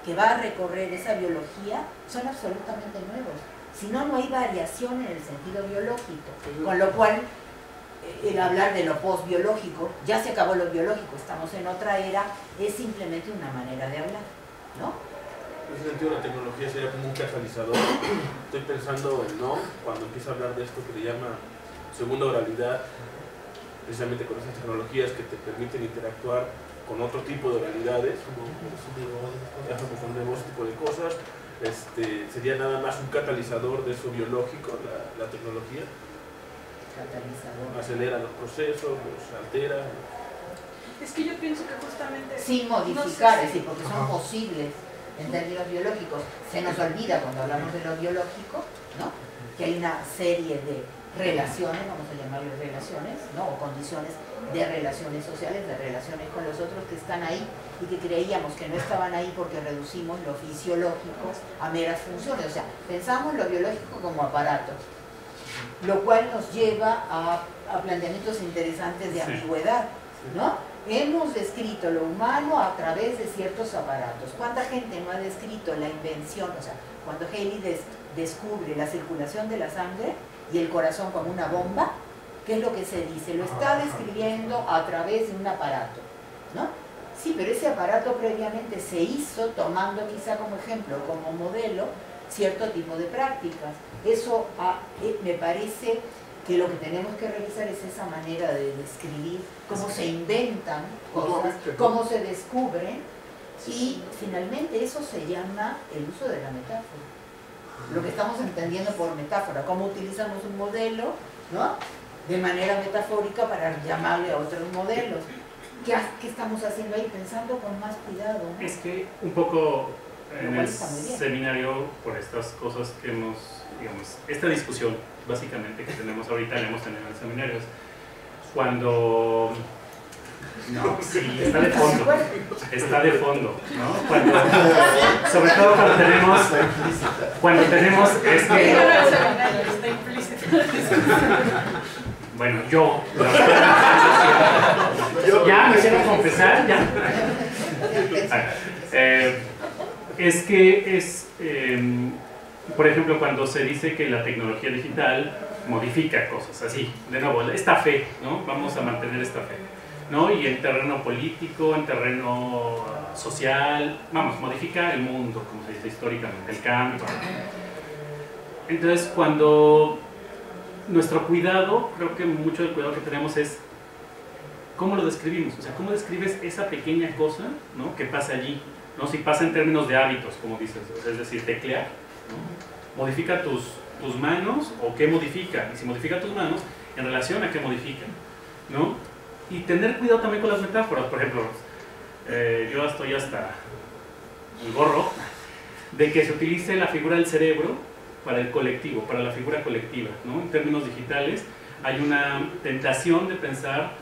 que va a recorrer esa biología son absolutamente nuevos. Si no, no hay variación en el sentido biológico, con lo cual el hablar de lo postbiológico, ya se acabó lo biológico, estamos en otra era, es simplemente una manera de hablar, ¿no? En ese sentido, la tecnología sería como un catalizador. Estoy pensando en cuando empieza a hablar de esto que le llama segunda oralidad, precisamente con esas tecnologías que te permiten interactuar con otro tipo de oralidades, como de voz, tipo de cosas. Sería nada más un catalizador de eso biológico, la tecnología. Catalizador. Acelera los procesos, los altera. Es que yo pienso que justamente... Sin modificar, es decir, porque son posibles en términos biológicos. Se nos olvida cuando hablamos de lo biológico, ¿no?, que hay una serie de relaciones, vamos a llamarles relaciones, ¿no?, o condiciones de relaciones sociales, de relaciones con los otros que están ahí y que creíamos que no estaban ahí porque reducimos lo fisiológico a meras funciones. O sea, pensamos lo biológico como aparatos, lo cual nos lleva a planteamientos interesantes de ambigüedad, ¿no? Hemos descrito lo humano a través de ciertos aparatos. ¿Cuánta gente no ha descrito la invención? O sea, cuando Haley descubre la circulación de la sangre y el corazón como una bomba, ¿qué es lo que se dice? Lo está describiendo a través de un aparato, ¿no? Sí, pero ese aparato previamente se hizo tomando quizá como ejemplo, como modelo, cierto tipo de prácticas. Eso me parece que lo que tenemos que revisar es esa manera de describir cómo se inventan cosas, cómo se descubren, y finalmente eso se llama el uso de la metáfora. Lo que estamos entendiendo por metáfora, cómo utilizamos un modelo, ¿no?, de manera metafórica para llamarle a otros modelos. ¿Qué estamos haciendo ahí? Pensando con más cuidado, ¿no? Es que un poco en el seminario, por estas cosas que hemos, digamos, esta discusión básicamente que tenemos ahorita, la hemos tenido en el seminario, cuando No, sí, está de fondo. Está de fondo, ¿no? Sobre todo cuando tenemos este... Está implícito. Bueno, ya me quiero confesar, ya. Es que por ejemplo, cuando se dice que la tecnología digital modifica cosas, así, de nuevo, esta fe, ¿no? Vamos a mantener esta fe, ¿no? Y en terreno político, en terreno social, vamos, modifica el mundo, como se dice históricamente, el cambio. Entonces, cuando nuestro cuidado, creo que mucho del cuidado que tenemos es cómo lo describimos, o sea, cómo describes esa pequeña cosa, ¿no? Que pasa allí, ¿no? Si pasa en términos de hábitos, como dices, es decir, teclear, ¿no? Modifica tus manos o qué modifica, y si modifica tus manos, en relación a qué modifica, ¿no? Y tener cuidado también con las metáforas. Por ejemplo, yo estoy hasta el gorro de que se utilice la figura del cerebro para el colectivo, para la figura colectiva, ¿no? En términos digitales hay una tentación de pensar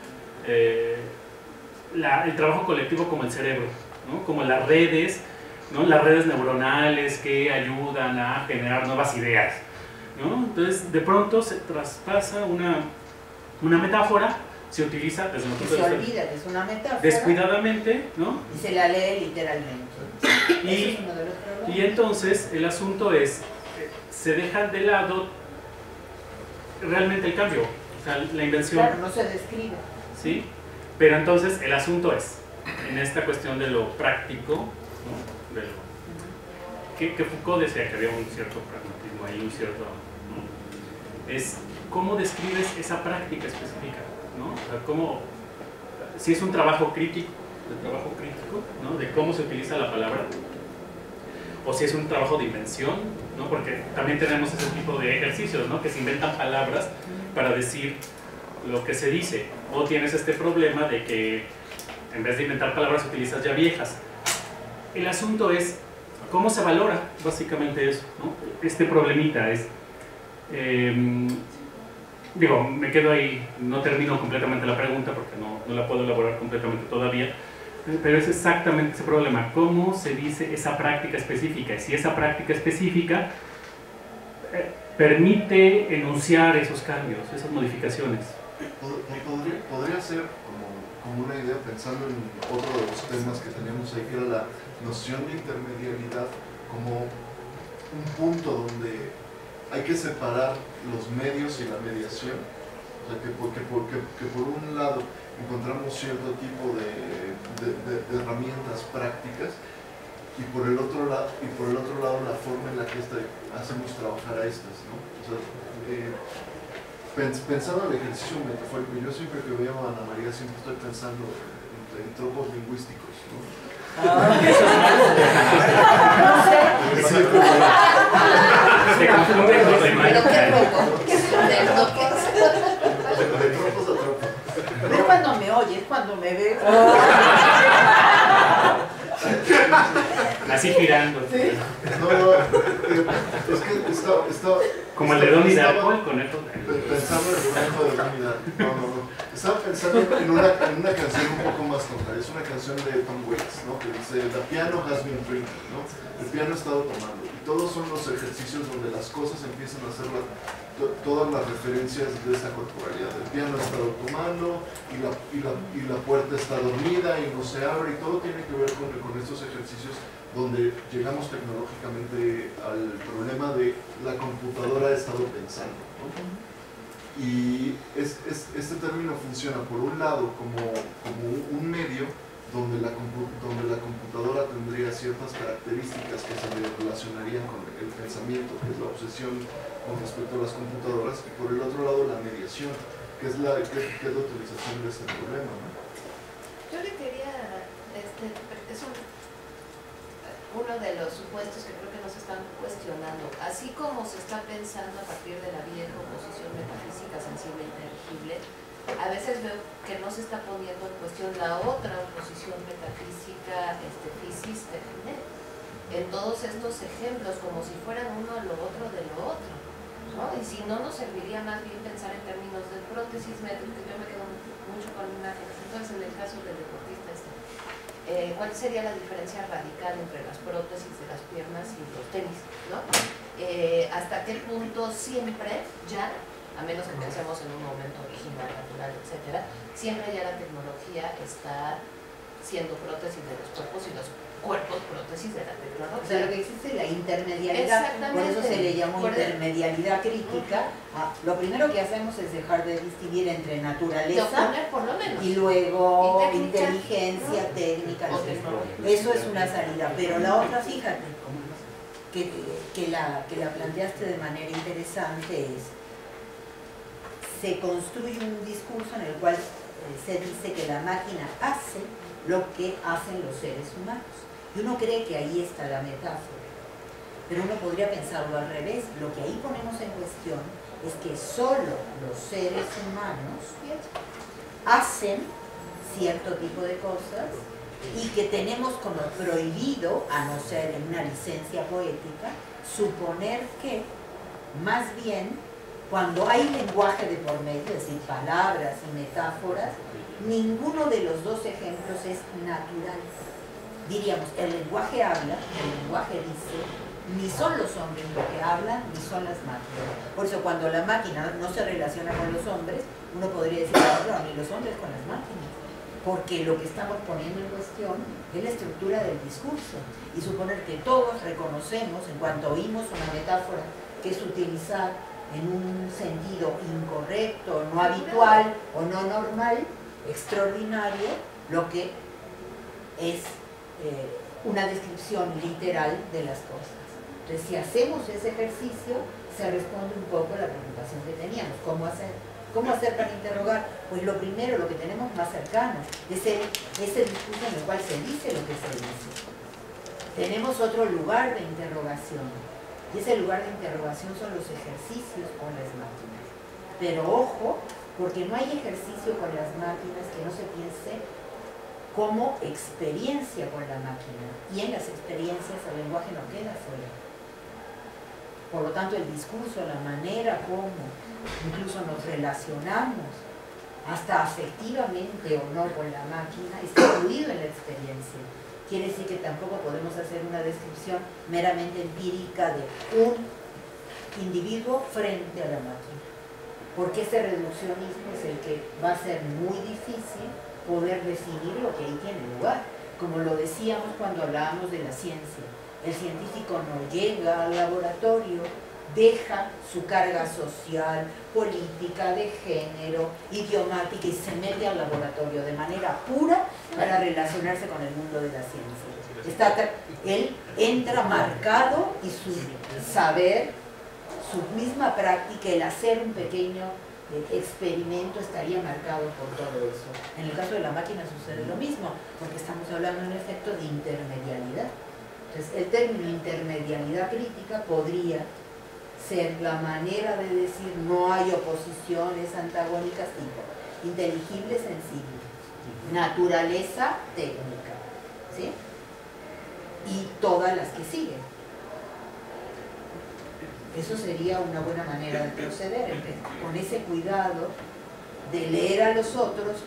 el trabajo colectivo como el cerebro, ¿no? Como las redes, ¿no? Las redes neuronales que ayudan a generar nuevas ideas, ¿no? Entonces, de pronto se traspasa una metáfora, se utiliza desde que se olvida que es una metáfora descuidadamente, ¿no? Y se la lee literalmente. Ese es uno de los problemas. Y entonces el asunto es, se deja de lado realmente el cambio, o sea, la invención. Claro, no se describe. ¿Sí? Pero entonces el asunto es, en esta cuestión de lo práctico, ¿no? Que Foucault decía que había un cierto pragmatismo ahí, un cierto, ¿no? Es cómo describes esa práctica específica, ¿no? O sea, cómo, si es un trabajo crítico, ¿no? De cómo se utiliza la palabra, o si es un trabajo de invención, ¿no? Porque también tenemos ese tipo de ejercicios, ¿no? Que se inventan palabras para decir lo que se dice, o tienes este problema de que en vez de inventar palabras utilizas ya viejas. El asunto es cómo se valora básicamente eso, ¿no? Este problemita es, digo, me quedo ahí, no termino completamente la pregunta porque no la puedo elaborar completamente todavía, pero es exactamente ese problema, cómo se dice esa práctica específica, y si esa práctica específica permite enunciar esos cambios, esas modificaciones. Podría ser como una idea, pensando en otro de los temas que teníamos ahí, que era la noción de intermediariedad como un punto donde hay que separar los medios y la mediación. O sea, que por un lado encontramos cierto tipo de herramientas prácticas y por el otro lado la forma en la que hacemos trabajar a estas, ¿no? O sea, pensando en el ejercicio metafórico, yo siempre que veo a Ana María siempre estoy pensando en tropos lingüísticos, ¿no? Se confunde con la imagen. De tropos a tropos. No es cuando me oyes, cuando me ves. Así girando. ¿Sí? No, es que está como el de Donnie Darko, el conejo. Pensando en el conejo de Donnie Darko. No. Estaba pensando en una canción un poco más tonta. Es una canción de Tom Waits, ¿no? Que dice: The piano has been drinking, ¿no? El piano ha estado tomando. Y todos son los ejercicios donde las cosas empiezan a hacer todas las referencias de esta corporalidad. El piano ha estado tomando y la puerta está dormida y no se abre, y todo tiene que ver con estos ejercicios donde llegamos tecnológicamente al problema de la computadora ha estado pensando, ¿no? Y este término funciona por un lado como un medio donde la computadora tendría ciertas características que se relacionarían con el pensamiento, que es la obsesión con respecto a las computadoras, y por el otro lado la mediación, que es la utilización de este problema, ¿no? Yo le quería, es uno de los supuestos que creo que nos están cuestionando, así como se está pensando a partir de la vieja oposición metafísica sensible e inteligible, a veces veo que no se está poniendo en cuestión la otra oposición metafísica, physis techne, en todos estos ejemplos, como si fueran uno lo otro de lo otro, ¿no? Y si no, nos serviría más bien pensar en términos de prótesis métrica. Yo me quedo mucho con imágenes. Entonces, en el caso del deportista, ¿cuál sería la diferencia radical entre las prótesis de las piernas y los tenis? ¿No? ¿Hasta qué punto siempre ya, a menos que pensemos en un momento original, natural, etcétera, siempre ya la tecnología está siendo prótesis de los cuerpos y los cuerpos prótesis de la tecnología? O sea, lo que existe es la intermedialidad, por eso se le llamó intermedialidad crítica. Lo primero que hacemos es dejar de distinguir entre naturaleza por lo menos, y luego y inteligencia, ¿no? técnica, eso es una salida. Pero la otra, fíjate, que la planteaste de manera interesante, es se construye un discurso en el cual se dice que la máquina hace lo que hacen los seres humanos. Y uno cree que ahí está la metáfora. Pero uno podría pensarlo al revés. Lo que ahí ponemos en cuestión es que solo los seres humanos hacen cierto tipo de cosas y que tenemos como prohibido, a no ser en una licencia poética, suponer que más bien cuando hay lenguaje de por medio, es decir, palabras y metáforas, ninguno de los dos ejemplos es natural. Diríamos, el lenguaje habla, el lenguaje dice, ni son los hombres los que hablan, ni son las máquinas. Por eso cuando la máquina no se relaciona con los hombres, uno podría decir, no, ni los hombres con las máquinas. Porque lo que estamos poniendo en cuestión es la estructura del discurso. Y suponer que todos reconocemos, en cuanto oímos una metáfora que es utilizar en un sentido incorrecto, no habitual o no normal, extraordinario, lo que es una descripción literal de las cosas. Entonces, si hacemos ese ejercicio, se responde un poco a la preocupación que teníamos. ¿Cómo hacer? ¿Cómo hacer para interrogar? Pues lo primero, lo que tenemos más cercano, es ese discurso en el cual se dice lo que se dice. Tenemos otro lugar de interrogación, y ese lugar de interrogación son los ejercicios con las máquinas. Pero ojo, porque no hay ejercicio con las máquinas que no se piense como experiencia con la máquina. Y en las experiencias el lenguaje no queda fuera. Por lo tanto, el discurso, la manera como incluso nos relacionamos, hasta afectivamente o no con la máquina, está incluido en la experiencia. Quiere decir que tampoco podemos hacer una descripción meramente empírica de un individuo frente a la máquina. Porque ese reduccionismo es el que va a ser muy difícil poder definir lo que ahí tiene lugar. Como lo decíamos cuando hablábamos de la ciencia. El científico no llega al laboratorio, deja su carga social, política, de género, idiomática y se mete al laboratorio de manera pura para relacionarse con el mundo de la ciencia. Él entra marcado y su saber, su misma práctica, el hacer un pequeño experimento estaría marcado por todo eso. En el caso de la máquina sucede lo mismo, porque estamos hablando en efecto de intermedialidad. Entonces, el término intermedialidad crítica podría ser la manera de decir no hay oposiciones antagónicas tipo inteligible, sensible, naturaleza, técnica, ¿sí? Y todas las que siguen. Eso sería una buena manera de proceder, con ese cuidado de leer a los otros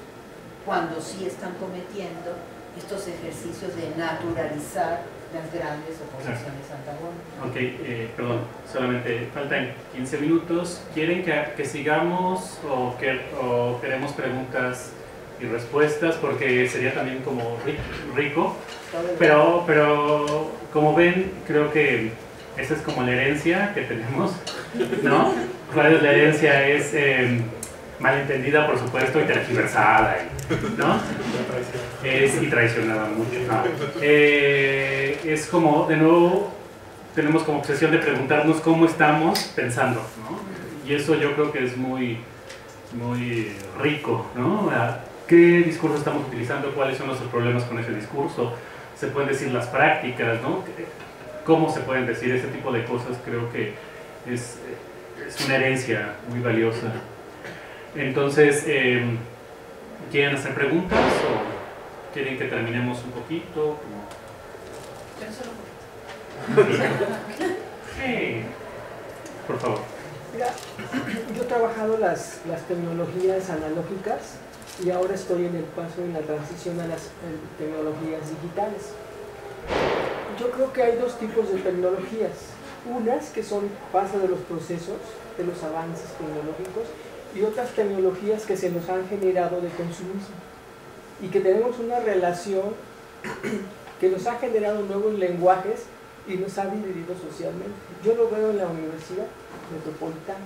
cuando sí están cometiendo estos ejercicios de naturalizar las grandes oposiciones antagónicas. Ok, perdón, solamente faltan 15 minutos. ¿Quieren que sigamos o queremos preguntas y respuestas? Porque sería también como rico. Pero como ven, creo que esa es como la herencia que tenemos, ¿no? La herencia es malentendida, por supuesto, y tergiversada, ¿no? Y traicionada mucho, ¿no? Es como, de nuevo, tenemos como obsesión de preguntarnos cómo estamos pensando, ¿no? Y eso yo creo que es muy rico, ¿no? ¿Qué discurso estamos utilizando? ¿Cuáles son nuestros problemas con ese discurso? Se pueden decir las prácticas, ¿no? ¿Cómo se pueden decir ese tipo de cosas? Creo que es una herencia muy valiosa. Entonces, ¿quieren hacer preguntas o quieren que terminemos un poquito? Sí, por favor. Mira, yo he trabajado las tecnologías analógicas y ahora estoy en el paso, en la transición a las tecnologías digitales. Yo creo que hay dos tipos de tecnologías, unas que son base de los procesos, de los avances tecnológicos, y otras tecnologías que se nos han generado de consumismo, y que tenemos una relación que nos ha generado nuevos lenguajes y nos ha dividido socialmente. Yo lo veo en la Universidad Metropolitana.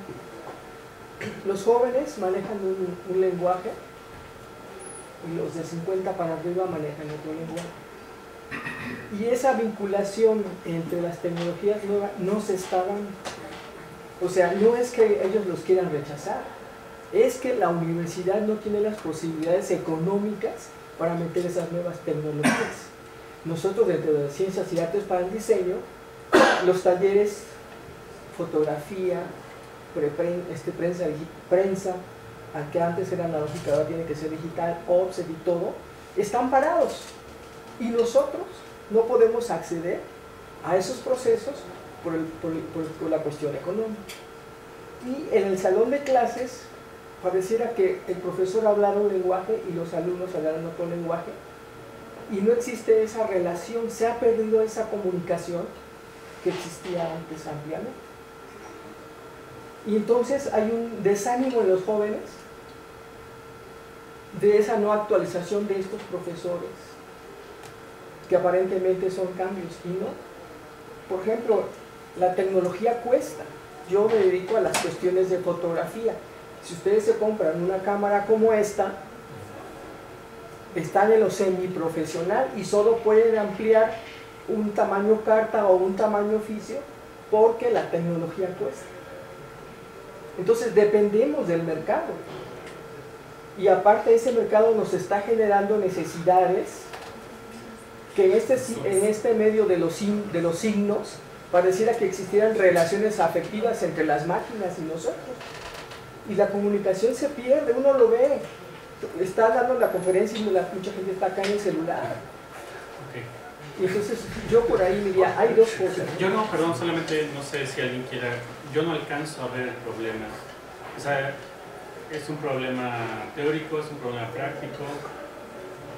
Los jóvenes manejan un lenguaje y los de 50 para arriba manejan otro lenguaje. Y esa vinculación entre las tecnologías nuevas no se está dando. O sea, no es que ellos los quieran rechazar, es que la universidad no tiene las posibilidades económicas para meter esas nuevas tecnologías. Nosotros, dentro de Ciencias y Artes para el Diseño, los talleres, fotografía, prensa, que antes era analógica, ahora tiene que ser digital, offset y todo, están parados. Y nosotros no podemos acceder a esos procesos por la cuestión económica. Y en el salón de clases pareciera que el profesor hablara un lenguaje y los alumnos hablaran otro lenguaje, y no existe esa relación, se ha perdido esa comunicación que existía antes ampliamente. Y entonces hay un desánimo en los jóvenes de esa no actualización de estos profesores, que aparentemente son cambios, y no. Por ejemplo, la tecnología cuesta. Yo me dedico a las cuestiones de fotografía. Si ustedes se compran una cámara como esta, están en lo semiprofesional y solo pueden ampliar un tamaño carta o un tamaño oficio porque la tecnología cuesta. Entonces dependemos del mercado, y aparte ese mercado nos está generando necesidades que en este medio de los signos pareciera que existieran relaciones afectivas entre las máquinas y nosotros, y la comunicación se pierde. Uno lo ve, está dando la conferencia y mucha gente está acá en el celular. Y entonces yo por ahí diría, hay dos cosas. Yo no, perdón, solamente no sé si alguien quiera, yo no alcanzo a ver el problema. O sea, es un problema teórico, es un problema práctico,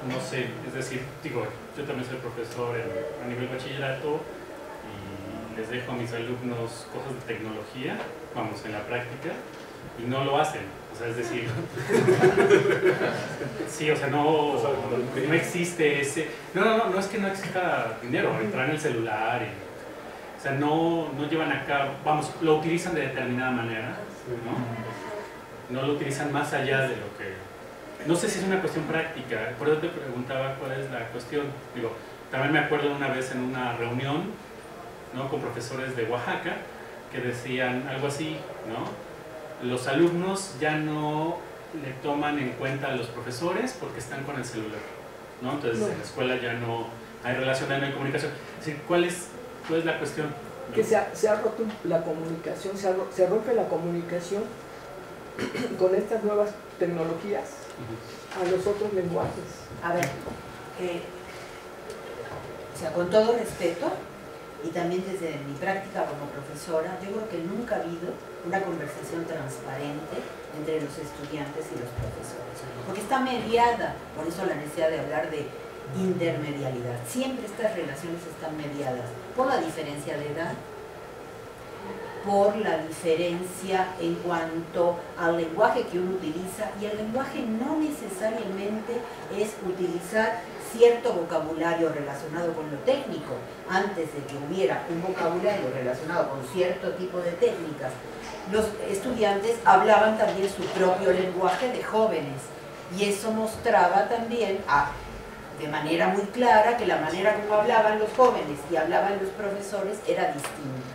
no sé, es decir, digo, yo también soy profesor a nivel bachillerato y les dejo a mis alumnos cosas de tecnología, vamos, en la práctica, y no lo hacen. O sea, es decir, sí, o sea, no existe ese... No es que no exista dinero, entrar en el celular, o sea, no llevan a cabo, vamos, lo utilizan de determinada manera, ¿no? No lo utilizan más allá de lo que... No sé si es una cuestión práctica, por eso te preguntaba cuál es la cuestión. Digo, también me acuerdo una vez en una reunión, ¿no?, con profesores de Oaxaca, que decían algo así, ¿no? Los alumnos ya no le toman en cuenta a los profesores porque están con el celular, ¿no? Entonces en la escuela ya no hay relación, no hay comunicación. Es decir, ¿cuál es la cuestión? Que se ha roto la comunicación, se rompe la comunicación con estas nuevas tecnologías a los otros lenguajes. A ver, o sea, con todo respeto, y también desde mi práctica como profesora, yo creo que nunca ha habido una conversación transparente entre los estudiantes y los profesores, porque está mediada, por eso la necesidad de hablar de intermedialidad. Siempre estas relaciones están mediadas por la diferencia de edad, por la diferencia en cuanto al lenguaje que uno utiliza, y el lenguaje no necesariamente es utilizar cierto vocabulario relacionado con lo técnico. Antes de que hubiera un vocabulario relacionado con cierto tipo de técnicas, los estudiantes hablaban también su propio lenguaje de jóvenes, y eso mostraba también de manera muy clara que la manera como hablaban los jóvenes y hablaban los profesores era distinta.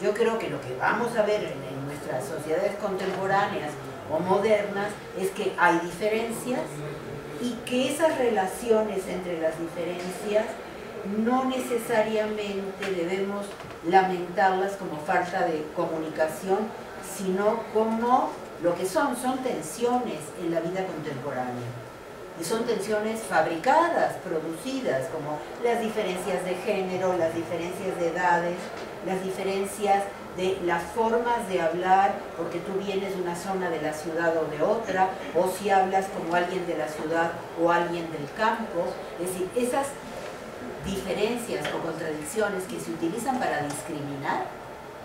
Yo creo que lo que vamos a ver en nuestras sociedades contemporáneas o modernas es que hay diferencias, y que esas relaciones entre las diferencias no necesariamente debemos lamentarlas como falta de comunicación, sino como lo que son tensiones en la vida contemporánea. Y son tensiones fabricadas, producidas, como las diferencias de género, las diferencias de edades, las diferencias de las formas de hablar, porque tú vienes de una zona de la ciudad o de otra, o si hablas como alguien de la ciudad o alguien del campo. Es decir, esas diferencias o contradicciones que se utilizan para discriminar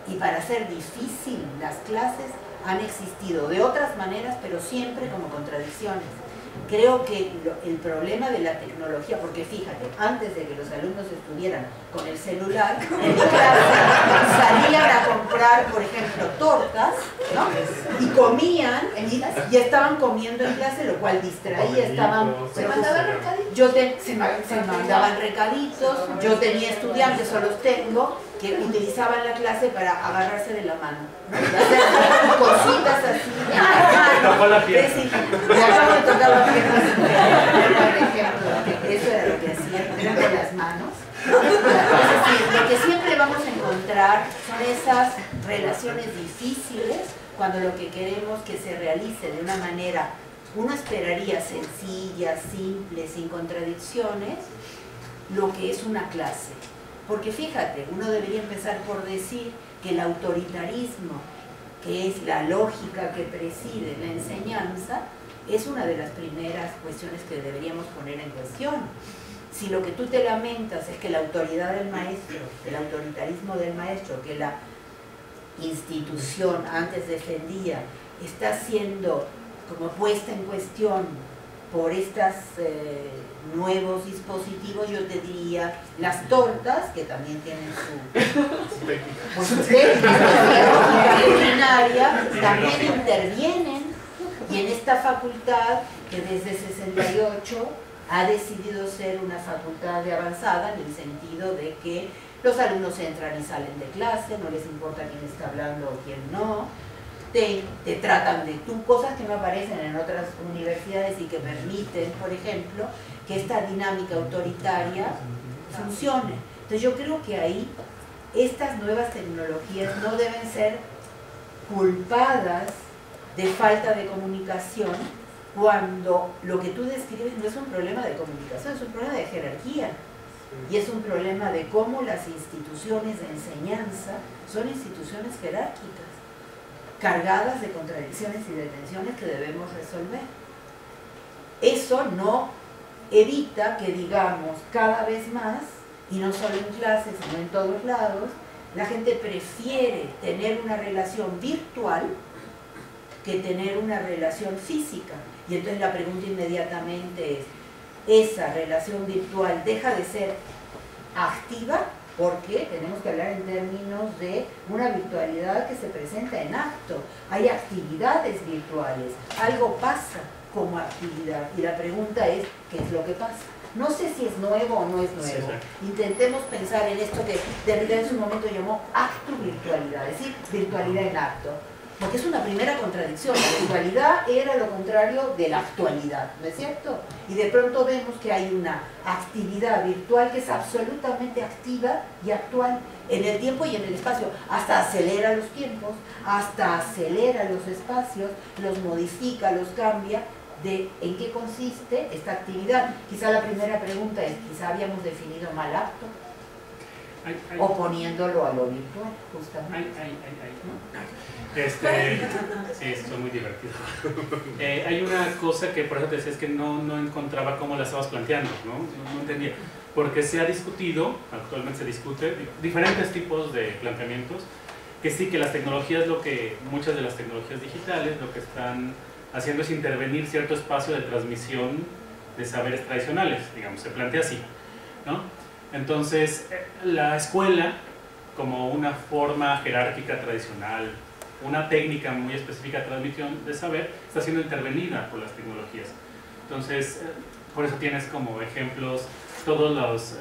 y para hacer difícil las clases han existido de otras maneras, pero siempre como contradicciones. Creo que el problema de la tecnología, porque fíjate, antes de que los alumnos estuvieran con el celular, en mi clase salían a comprar, por ejemplo, tortas, ¿no? Y comían, y estaban comiendo en clase, lo cual distraía, estaban... ¿Se mandaban recaditos? Se mandaban recaditos, yo tenía estudiantes, o los tengo, que utilizaban la clase para agarrarse de la mano, ¿no? Hacer cositas así. Tocó la pierna. Sí, me acabo de tocar la pierna, por ejemplo, que eso era lo que hacían, pero con las manos. Es decir, lo que siempre vamos a encontrar son esas relaciones difíciles cuando lo que queremos que se realice de una manera, uno esperaría sencilla, simple, sin contradicciones, lo que es una clase. Porque fíjate, uno debería empezar por decir que el autoritarismo, que es la lógica que preside la enseñanza, es una de las primeras cuestiones que deberíamos poner en cuestión. Si lo que tú te lamentas es que la autoridad del maestro, el autoritarismo del maestro, que la institución antes defendía, está siendo como puesta en cuestión por estos nuevos dispositivos, yo te diría, las tortas, que también tienen su técnica culinaria, también intervienen, y en esta facultad, que desde 68 ha decidido ser una facultad de avanzada, en el sentido de que los alumnos entran y salen de clase, no les importa quién está hablando o quién no, te tratan de tú, cosas que no aparecen en otras universidades y que permiten, por ejemplo, que esta dinámica autoritaria funcione. Entonces yo creo que ahí estas nuevas tecnologías no deben ser culpadas de falta de comunicación, cuando lo que tú describes no es un problema de comunicación, es un problema de jerarquía. Y es un problema de cómo las instituciones de enseñanza son instituciones jerárquicas, cargadas de contradicciones y de tensiones que debemos resolver. Eso no evita que digamos cada vez más, y no solo en clases, sino en todos lados, la gente prefiere tener una relación virtual que tener una relación física. Y entonces la pregunta inmediatamente es, ¿esa relación virtual deja de ser activa? Porque tenemos que hablar en términos de una virtualidad que se presenta en acto. Hay actividades virtuales, algo pasa como actividad. Y la pregunta es, ¿qué es lo que pasa? No sé si es nuevo o no es nuevo. Intentemos pensar en esto que Derrida en su momento llamó acto virtualidad, es decir, virtualidad en acto. Porque es una primera contradicción. La virtualidad era lo contrario de la actualidad, ¿no es cierto? Y de pronto vemos que hay una actividad virtual que es absolutamente activa y actual en el tiempo y en el espacio. Hasta acelera los tiempos, hasta acelera los espacios, los modifica, los cambia. De en qué consiste esta actividad. Quizá la primera pregunta es, quizá habíamos definido mal acto, o poniéndolo a lo virtual, justamente. Sí, son muy divertidos. Hay una cosa que por eso te decía, es que no encontraba cómo la estabas planteando, no entendía. Porque se ha discutido, actualmente se discute, diferentes tipos de planteamientos, que sí, que las tecnologías, muchas de las tecnologías digitales, lo que están haciendo es intervenir cierto espacio de transmisión de saberes tradicionales, digamos, se plantea así, ¿no? Entonces, la escuela, como una forma jerárquica tradicional, una técnica muy específica de transmisión de saber, está siendo intervenida por las tecnologías. Entonces, por eso tienes como ejemplos todas las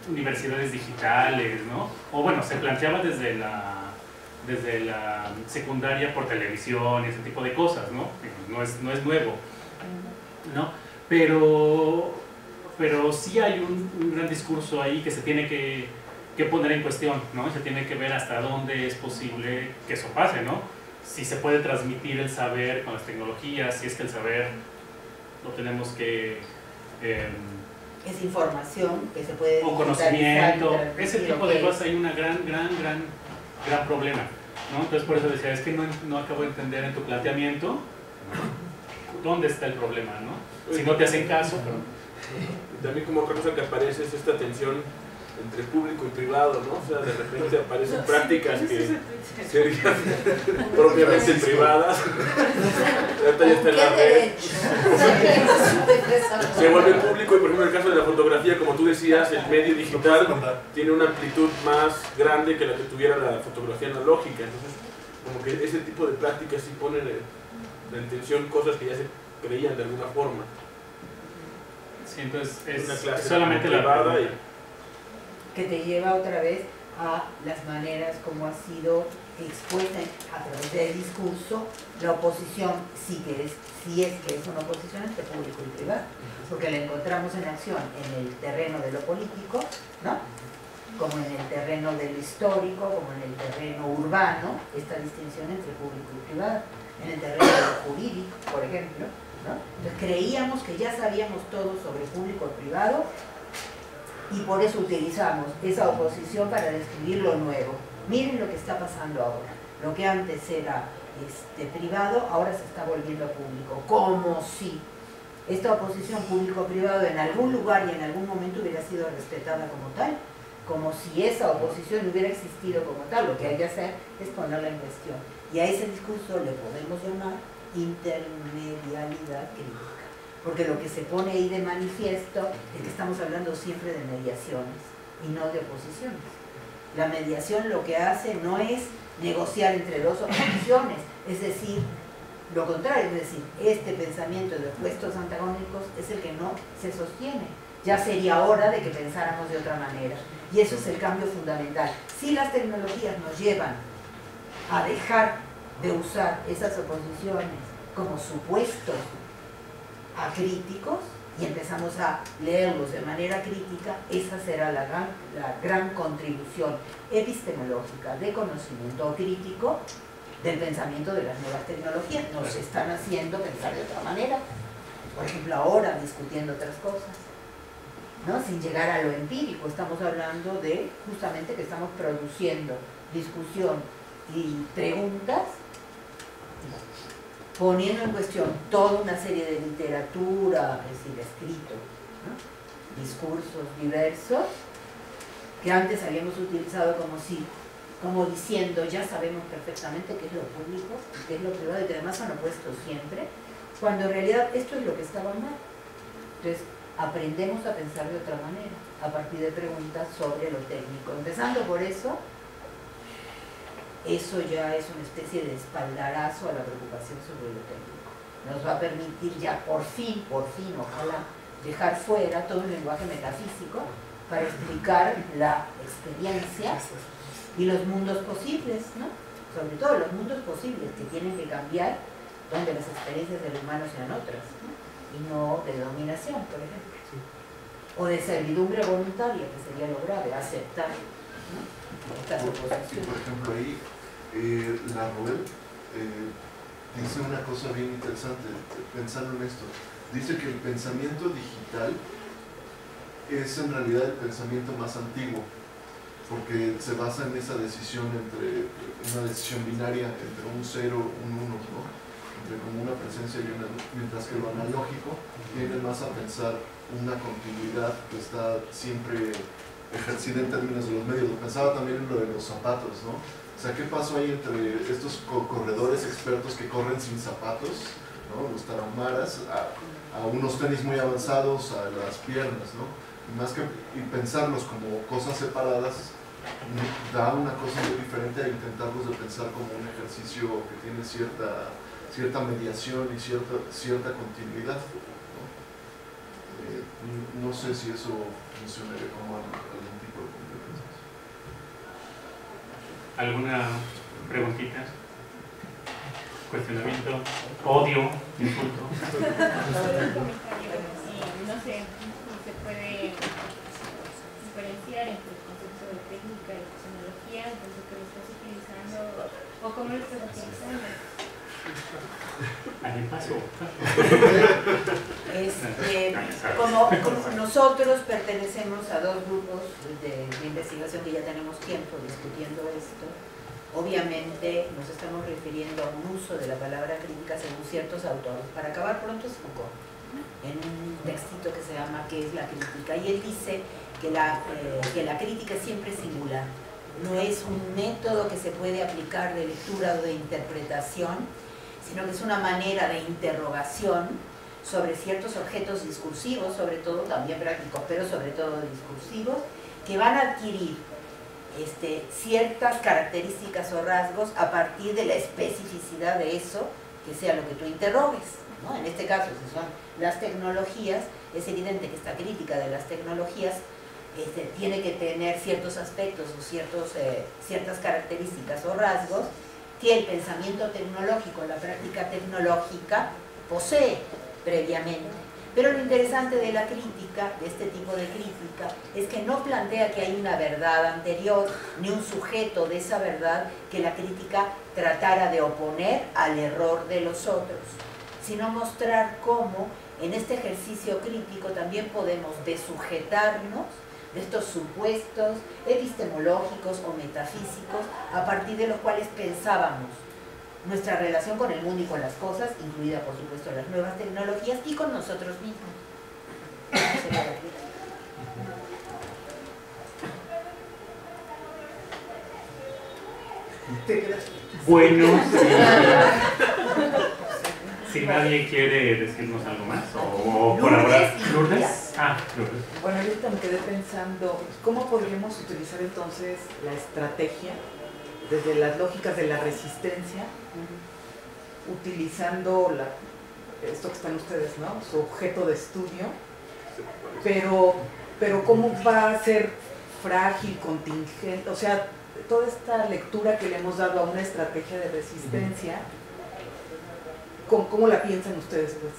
universidades digitales, ¿no? O bueno, se planteaba desde la secundaria por televisión y ese tipo de cosas, ¿no? No es nuevo, ¿no? Pero sí hay un gran discurso ahí que se tiene que poner en cuestión, ¿no? Se tiene que ver hasta dónde es posible que eso pase, ¿no? Si se puede transmitir el saber con las tecnologías, si es que el saber lo tenemos que Es información que se puede o digitalizar, conocimiento, transmitir, ese tipo de ok. cosas. Hay un gran problema, ¿no? Entonces por eso decía, es que no acabo de entender en tu planteamiento dónde está el problema, ¿no? Si no te hacen caso, pero... También como otra cosa que aparece es esta tensión entre público y privado, ¿no? O sea, de repente aparecen prácticas que serían propiamente privadas. Ahorita ya está en la red. Se vuelve público y, por ejemplo, en el caso de la fotografía, como tú decías, el medio digital tiene una amplitud más grande que la que tuviera la fotografía analógica. Entonces, como que ese tipo de prácticas sí ponen en tensión cosas que ya se creían de alguna forma. Sí, entonces es Una clase solamente la privada pregunta. Que te lleva otra vez a las maneras como ha sido expuesta a través del discurso la oposición, si es que es una oposición entre público y privado, porque la encontramos en acción en el terreno de lo político, ¿no? Como en el terreno de lo histórico, como en el terreno urbano, esta distinción entre público y privado, en el terreno de lo jurídico, por ejemplo, ¿no? Entonces creíamos que ya sabíamos todo sobre público y privado, y por eso utilizamos esa oposición para describir lo nuevo. Miren lo que está pasando ahora. Lo que antes era privado, ahora se está volviendo público. Como si esta oposición público-privado en algún lugar y en algún momento hubiera sido respetada como tal. Como si esa oposición hubiera existido como tal. Lo que hay que hacer es ponerla en cuestión. Y a ese discurso le podemos llamar intermedialidad crítica. Porque lo que se pone ahí de manifiesto es que estamos hablando siempre de mediaciones y no de oposiciones. La mediación lo que hace no es negociar entre dos oposiciones, es decir, lo contrario, es decir, este pensamiento de opuestos antagónicos es el que no se sostiene. Ya sería hora de que pensáramos de otra manera. Y eso es el cambio fundamental. Si las tecnologías nos llevan a dejar de usar esas oposiciones como supuestos acríticos y empezamos a leerlos de manera crítica, esa será la gran contribución epistemológica de conocimiento crítico del pensamiento de las nuevas tecnologías. Nos están haciendo pensar de otra manera, por ejemplo ahora discutiendo otras cosas, ¿no? Sin llegar a lo empírico. Estamos hablando de justamente que estamos produciendo discusión y preguntas, poniendo en cuestión toda una serie de literatura, es decir, escrito, ¿no? Discursos diversos, que antes habíamos utilizado como diciendo, ya sabemos perfectamente qué es lo público y qué es lo privado, y que además son opuestos siempre, cuando en realidad esto es lo que estaba mal. Entonces, aprendemos a pensar de otra manera, a partir de preguntas sobre lo técnico. Empezando por eso ya es una especie de espaldarazo a la preocupación sobre lo técnico. Nos va a permitir ya por fin, ojalá, dejar fuera todo el lenguaje metafísico para explicar la experiencia y los mundos posibles, ¿no? Sobre todo los mundos posibles que tienen que cambiar, donde las experiencias del humano sean otras, ¿no? Y no de dominación, por ejemplo. O de servidumbre voluntaria, que sería lo grave, aceptar, ¿no? Estas oposiciones. Por ejemplo, ahí Laruelle dice una cosa bien interesante, pensando en esto. Dice que el pensamiento digital es en realidad el pensamiento más antiguo, porque se basa en esa decisión una decisión binaria entre un 0 y un 1, ¿no? Entre como una presencia y una luz, mientras que lo analógico tiende más a pensar una continuidad que está siempre ejercida en términos de los medios. Lo pensaba también en lo de los zapatos, ¿no? O sea, ¿qué pasó ahí entre estos corredores expertos que corren sin zapatos, ¿no? Los tarahumaras, a unos tenis muy avanzados, a las piernas, ¿no? Y pensarlos como cosas separadas da una cosa muy diferente a intentarlos de pensar como un ejercicio que tiene cierta mediación y cierta continuidad, ¿no? No sé si eso funcionaría como algún tipo de competencia. ¿Alguna preguntita? ¿Cuestionamiento? ¿Odio? ¿Insulto? No sé si se puede diferenciar entre el concepto de técnica y tecnología, entonces que lo estás utilizando o cómo lo estás utilizando. Ahí pasó. Como nosotros pertenecemos a dos grupos de investigación que ya tenemos tiempo discutiendo esto, obviamente nos estamos refiriendo a un uso de la palabra crítica según ciertos autores. Para acabar pronto es Foucault, en un textito que se llama ¿Qué es la crítica? Y él dice que la crítica es siempre singular, no es un método que se puede aplicar de lectura o de interpretación, sino que es una manera de interrogación sobre ciertos objetos discursivos, sobre todo también prácticos, pero sobre todo discursivos, que van a adquirir ciertas características o rasgos a partir de la especificidad de eso, que sea lo que tú interrogues, ¿no? En este caso, si son las tecnologías, es evidente que esta crítica de las tecnologías tiene que tener ciertos aspectos o ciertas características o rasgos que el pensamiento tecnológico, la práctica tecnológica posee previamente. Pero lo interesante de la crítica, de este tipo de crítica, es que no plantea que hay una verdad anterior, ni un sujeto de esa verdad que la crítica tratara de oponer al error de los otros, sino mostrar cómo en este ejercicio crítico también podemos desujetarnos de estos supuestos epistemológicos o metafísicos a partir de los cuales pensábamos nuestra relación con el mundo y con las cosas, incluida por supuesto las nuevas tecnologías, y con nosotros mismos. Bueno, si nadie quiere decirnos algo más o colaborar. ¿Lourdes? Lourdes. Bueno, yo también quedé pensando, ¿cómo podríamos utilizar entonces la estrategia desde las lógicas de la resistencia, utilizando esto que están ustedes, ¿no? Su objeto de estudio, pero cómo va a ser frágil, contingente, o sea, toda esta lectura que le hemos dado a una estrategia de resistencia, ¿cómo la piensan ustedes, pues?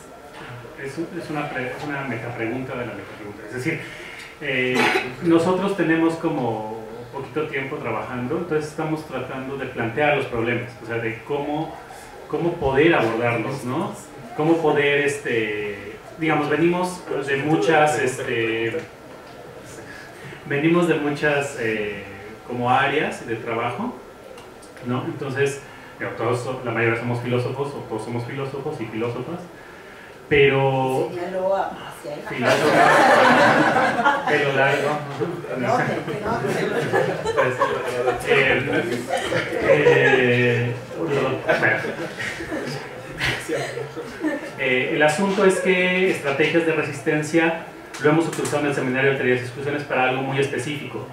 Es una metapregunta de la metapregunta. Es decir, nosotros tenemos como poquito tiempo trabajando, entonces estamos tratando de plantear los problemas, o sea, de cómo poder abordarlos, ¿no? Cómo poder, digamos, venimos de muchas como áreas de trabajo, ¿no? Entonces, la mayoría somos filósofos, o todos somos filósofos y filósofas, pero... Pelo largo. El asunto es que estrategias de resistencia lo hemos utilizado en el seminario de teorías y discusiones para algo muy específico.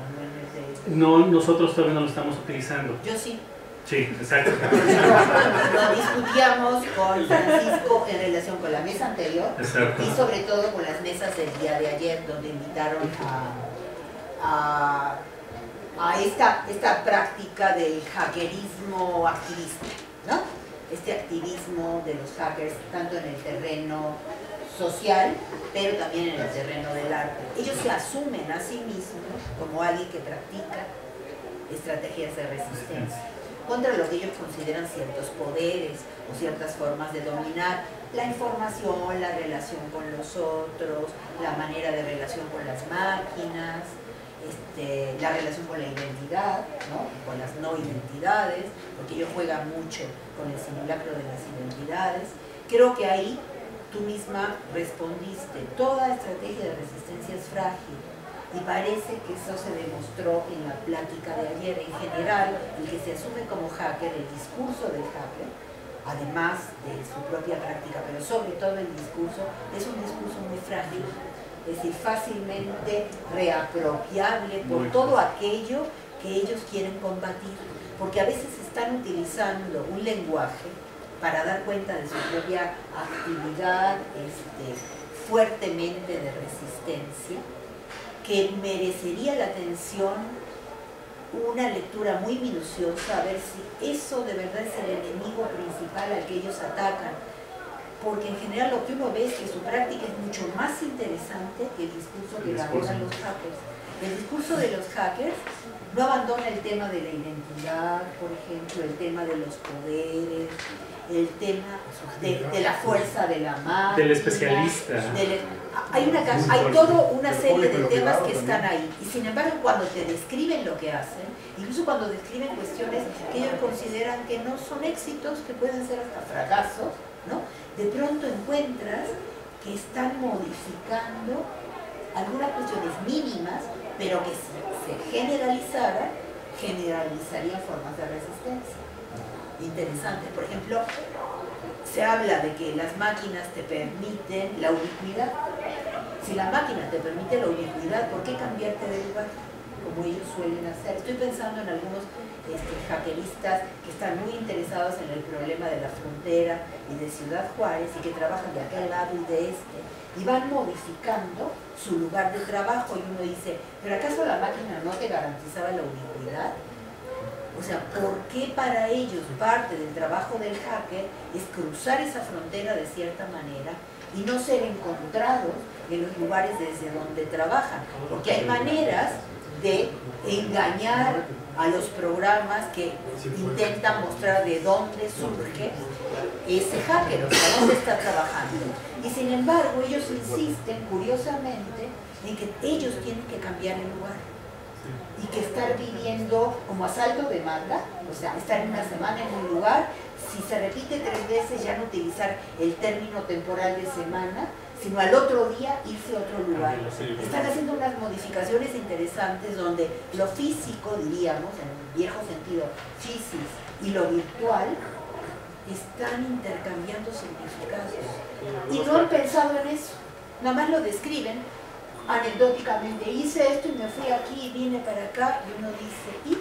Nosotros todavía no lo estamos utilizando. Yo sí. Sí, exacto. Lo discutíamos con Francisco en relación con la mesa anterior. Exacto. Y sobre todo con las mesas del día de ayer, donde invitaron a esta práctica del hackerismo activista, ¿no? Este activismo de los hackers, tanto en el terreno social, pero también en el terreno del arte. Ellos se asumen a sí mismos como alguien que practica estrategias de resistencia contra lo que ellos consideran ciertos poderes o ciertas formas de dominar la información, la relación con los otros, la manera de relación con las máquinas, la relación con la identidad, ¿no? Con las no identidades, porque ellos juegan mucho con el simulacro de las identidades. Creo que ahí tú misma respondiste, toda estrategia de resistencia es frágil. Y parece que eso se demostró en la plática de ayer. En general, el que se asume como hacker, el discurso del hacker, además de su propia práctica, pero sobre todo el discurso, es un discurso muy frágil, es decir, fácilmente reapropiable por todo aquello que ellos quieren combatir, porque a veces están utilizando un lenguaje para dar cuenta de su propia actividad fuertemente de resistencia, que merecería la atención una lectura muy minuciosa, a ver si eso de verdad es el enemigo principal al que ellos atacan, porque en general lo que uno ve es que su práctica es mucho más interesante que el discurso que elaboran los hackers. El discurso de los hackers no abandona el tema de la identidad, por ejemplo, el tema de los poderes, el tema de la fuerza de la máquina, del especialista. Hay toda una serie de temas que están ahí. Y sin embargo, cuando te describen lo que hacen, incluso cuando describen cuestiones que ellos consideran que no son éxitos, que pueden ser hasta fracasos, ¿no? De pronto encuentras que están modificando algunas cuestiones mínimas, pero que si se generalizaran, generalizarían formas de resistencia. Interesante. Por ejemplo, se habla de que las máquinas te permiten la ubicuidad. Si la máquina te permite la ubicuidad, ¿por qué cambiarte de lugar? Como ellos suelen hacer. Estoy pensando en algunos hackeristas que están muy interesados en el problema de la frontera y de Ciudad Juárez y que trabajan de aquel lado y de este y van modificando su lugar de trabajo y uno dice, ¿pero acaso la máquina no te garantizaba la ubicuidad? O sea, ¿por qué para ellos parte del trabajo del hacker es cruzar esa frontera de cierta manera y no ser encontrados en los lugares desde donde trabajan? Porque hay maneras de engañar a los programas que intentan mostrar de dónde surge ese hacker, o sea, dónde está trabajando. Y sin embargo, ellos insisten, curiosamente, en que ellos tienen que cambiar el lugar y que estar viviendo como asalto de manda, o sea, estar una semana en un lugar, si se repite 3 veces ya no utilizar el término temporal de semana, sino al otro día irse a otro lugar. Están haciendo unas modificaciones interesantes donde lo físico, diríamos, en el viejo sentido, físico y lo virtual, están intercambiando significados. Y no han pensado en eso, nada más lo describen anecdóticamente. Hice esto y me fui aquí y vine para acá, y uno dice, ¿y?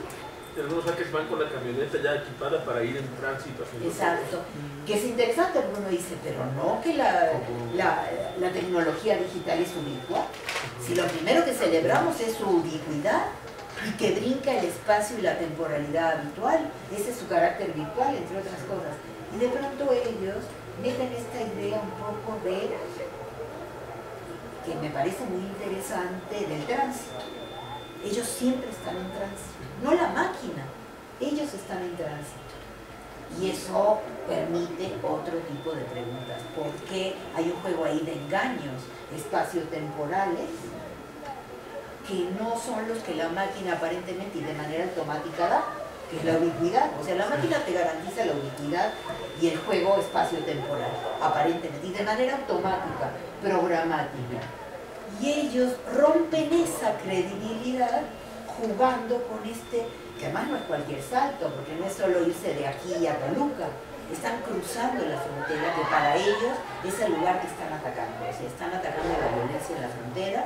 Algunos hackers van con la camioneta ya equipada para ir en tránsito. Exacto, que es interesante porque uno dice, pero no que la tecnología digital es ubicua. Si lo primero que celebramos es su ubicuidad y que brinca el espacio y la temporalidad habitual, ese es su carácter virtual, entre otras cosas. Y de pronto ellos meten esta idea un poco de, que me parece muy interesante, del tránsito. Ellos siempre están en tránsito, no la máquina, ellos están en tránsito. Y eso permite otro tipo de preguntas. ¿Por qué hay un juego ahí de engaños espaciotemporales que no son los que la máquina aparentemente y de manera automática da? Que es la ubicuidad. O sea, la máquina te garantiza la ubicuidad y el juego espacio-temporal, aparentemente, y de manera automática, programática. Y ellos rompen esa credibilidad jugando con que además no es cualquier salto, porque no es solo irse de aquí a Toluca, están cruzando la frontera, que para ellos es el lugar que están atacando. O sea, están atacando la violencia en la frontera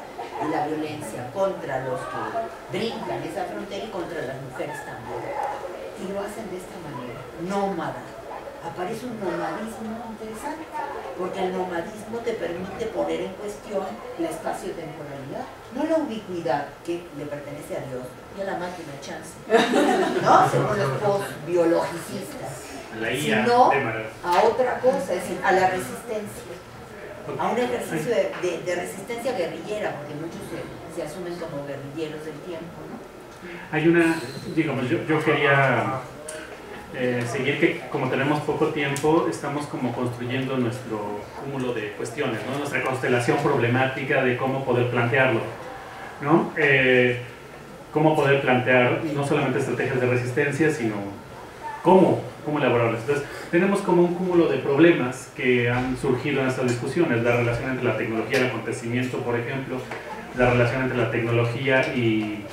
y la violencia contra los que brincan esa frontera y contra las mujeres también. Y lo hacen de esta manera, nómada. Aparece un nomadismo interesante, porque el nomadismo te permite poner en cuestión la espacio-temporalidad, no la ubicuidad que le pertenece a Dios y a la máquina chance, no según los post-biologicistas, sino a otra cosa, es decir, a la resistencia, a un ejercicio de resistencia guerrillera, porque muchos se asumen como guerrilleros del tiempo, ¿no? Hay una, digamos, yo quería seguir que como tenemos poco tiempo, estamos como construyendo nuestro cúmulo de cuestiones, ¿no? Nuestra constelación problemática de cómo poder plantearlo, ¿no? Cómo poder plantear no solamente estrategias de resistencia, sino cómo elaborarlas. Entonces, tenemos como un cúmulo de problemas que han surgido en estas discusiones, la relación entre la tecnología y el acontecimiento, por ejemplo, la relación entre la tecnología y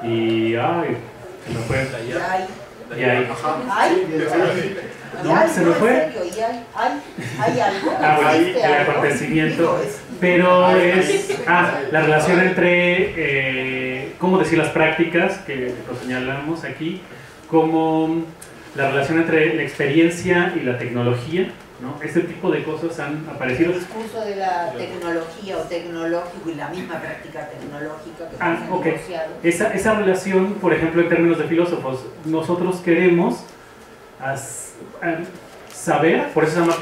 ay, se me fue. Y ahí. No, se me fue. Hay algo. El acontecimiento. Pero es la relación entre, ¿cómo decir las prácticas? Que lo señalamos aquí, como la relación entre la experiencia y la tecnología, ¿no? Este tipo de cosas han aparecido. El discurso de la tecnología o tecnológico y la misma práctica tecnológica que se han negociado. Esa relación, por ejemplo, en términos de filósofos, nosotros queremos saber, por eso se llama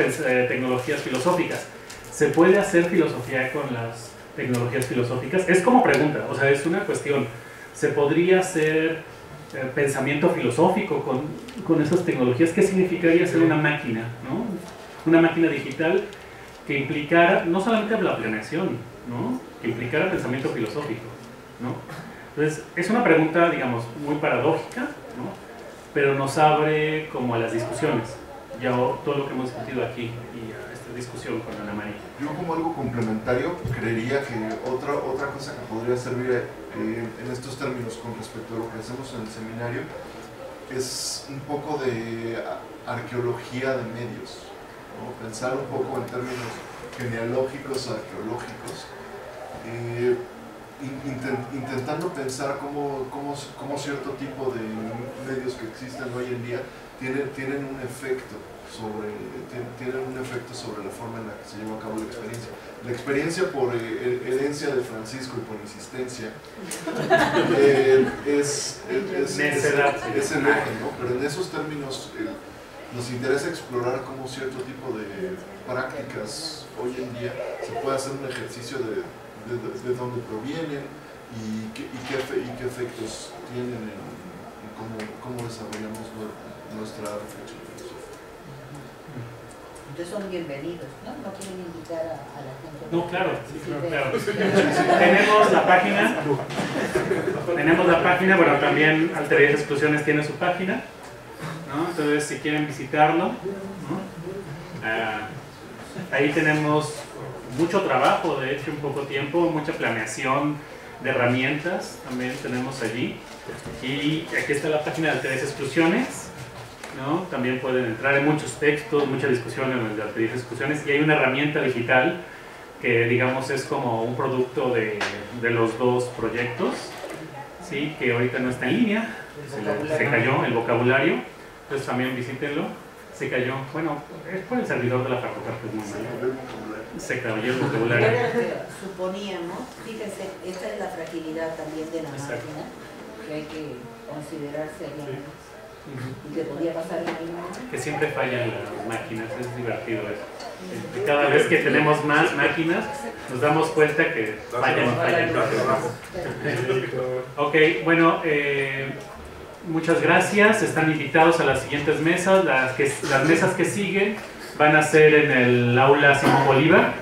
tecnologías filosóficas. ¿Se puede hacer filosofía con las tecnologías filosóficas? Es como pregunta, o sea, es una cuestión se podría hacer pensamiento filosófico con esas tecnologías. ¿Qué significaría ser una máquina, ¿no? Una máquina digital que implicara no solamente la planeación, ¿no? Que implicara pensamiento filosófico, ¿no? Entonces, es una pregunta, digamos, muy paradójica, ¿no? Pero nos abre como a las discusiones, ya todo lo que hemos discutido aquí y a esta discusión con Ana María. Yo como algo complementario creería que otra cosa que podría servir en estos términos con respecto a lo que hacemos en el seminario es un poco de arqueología de medios, ¿no? Pensar un poco en términos genealógicos, arqueológicos, intentando pensar cómo cierto tipo de medios que existen hoy en día tienen un efecto sobre la forma en la que se lleva a cabo la experiencia. La experiencia por herencia de Francisco y por insistencia es el eje, ¿no? Pero en esos términos nos interesa explorar cómo cierto tipo de prácticas hoy en día se puede hacer un ejercicio de dónde provienen y qué efectos tienen en cómo desarrollamos nuestra reflexión filosófica. Entonces son bienvenidos, ¿no? ¿No quieren invitar a la gente? No, claro, Tenemos la página, bueno, también Alteridades Exclusiones tiene su página, ¿no? Entonces si quieren visitarlo, ¿no? Ahí tenemos mucho trabajo, de hecho, en poco tiempo, mucha planeación de herramientas también tenemos allí. Y aquí está la página de Alteridades Exclusiones, ¿no? También pueden entrar en muchos textos, mucha discusión en el de Alteridades Exclusiones, y hay una herramienta digital que, digamos, es como un producto de los dos proyectos, ¿sí? Que ahorita no está en línea, se cayó el vocabulario, entonces también visítenlo. Se cayó, bueno, es por el servidor de la facultad, que es muy malo. Se cayó el vocabulario. Era lo que suponíamos, fíjense, esta es la fragilidad también de la máquina, que hay que considerar seriamente. Y que podía pasar en el mundo. Que siempre fallan las máquinas, es divertido eso. Cada vez que tenemos más máquinas, nos damos cuenta que fallan. Ok, bueno, muchas gracias. Están invitados a las siguientes mesas. Las mesas que siguen van a ser en el aula Simón Bolívar.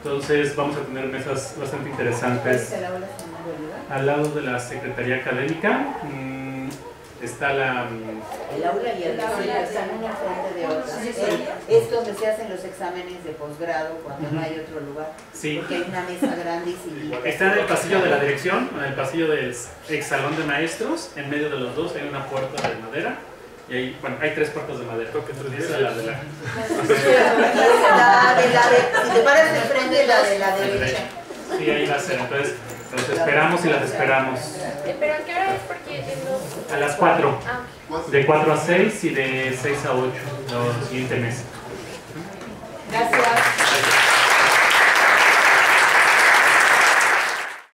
Entonces vamos a tener mesas bastante interesantes. ¿El aula Simón Bolívar? Al lado de la Secretaría Académica está el aula y el aula están uno frente de otro. Es donde se hacen los exámenes de posgrado cuando no hay otro lugar. Sí. Porque hay una mesa grande y sin... Está en el pasillo de la dirección, en el pasillo del ex salón de maestros. En medio de los dos hay una puerta de madera. Y ahí, bueno, hay 3 puertas de madera. Esa es la de la... Si te paras de frente, la de la derecha. Sí, ahí va a ser. Entonces, los esperamos y las esperamos. ¿Pero a qué hora es? Porque tengo... A las 4. Ah. De 4 a 6 y de 6 a 8. El siguiente mes. Gracias.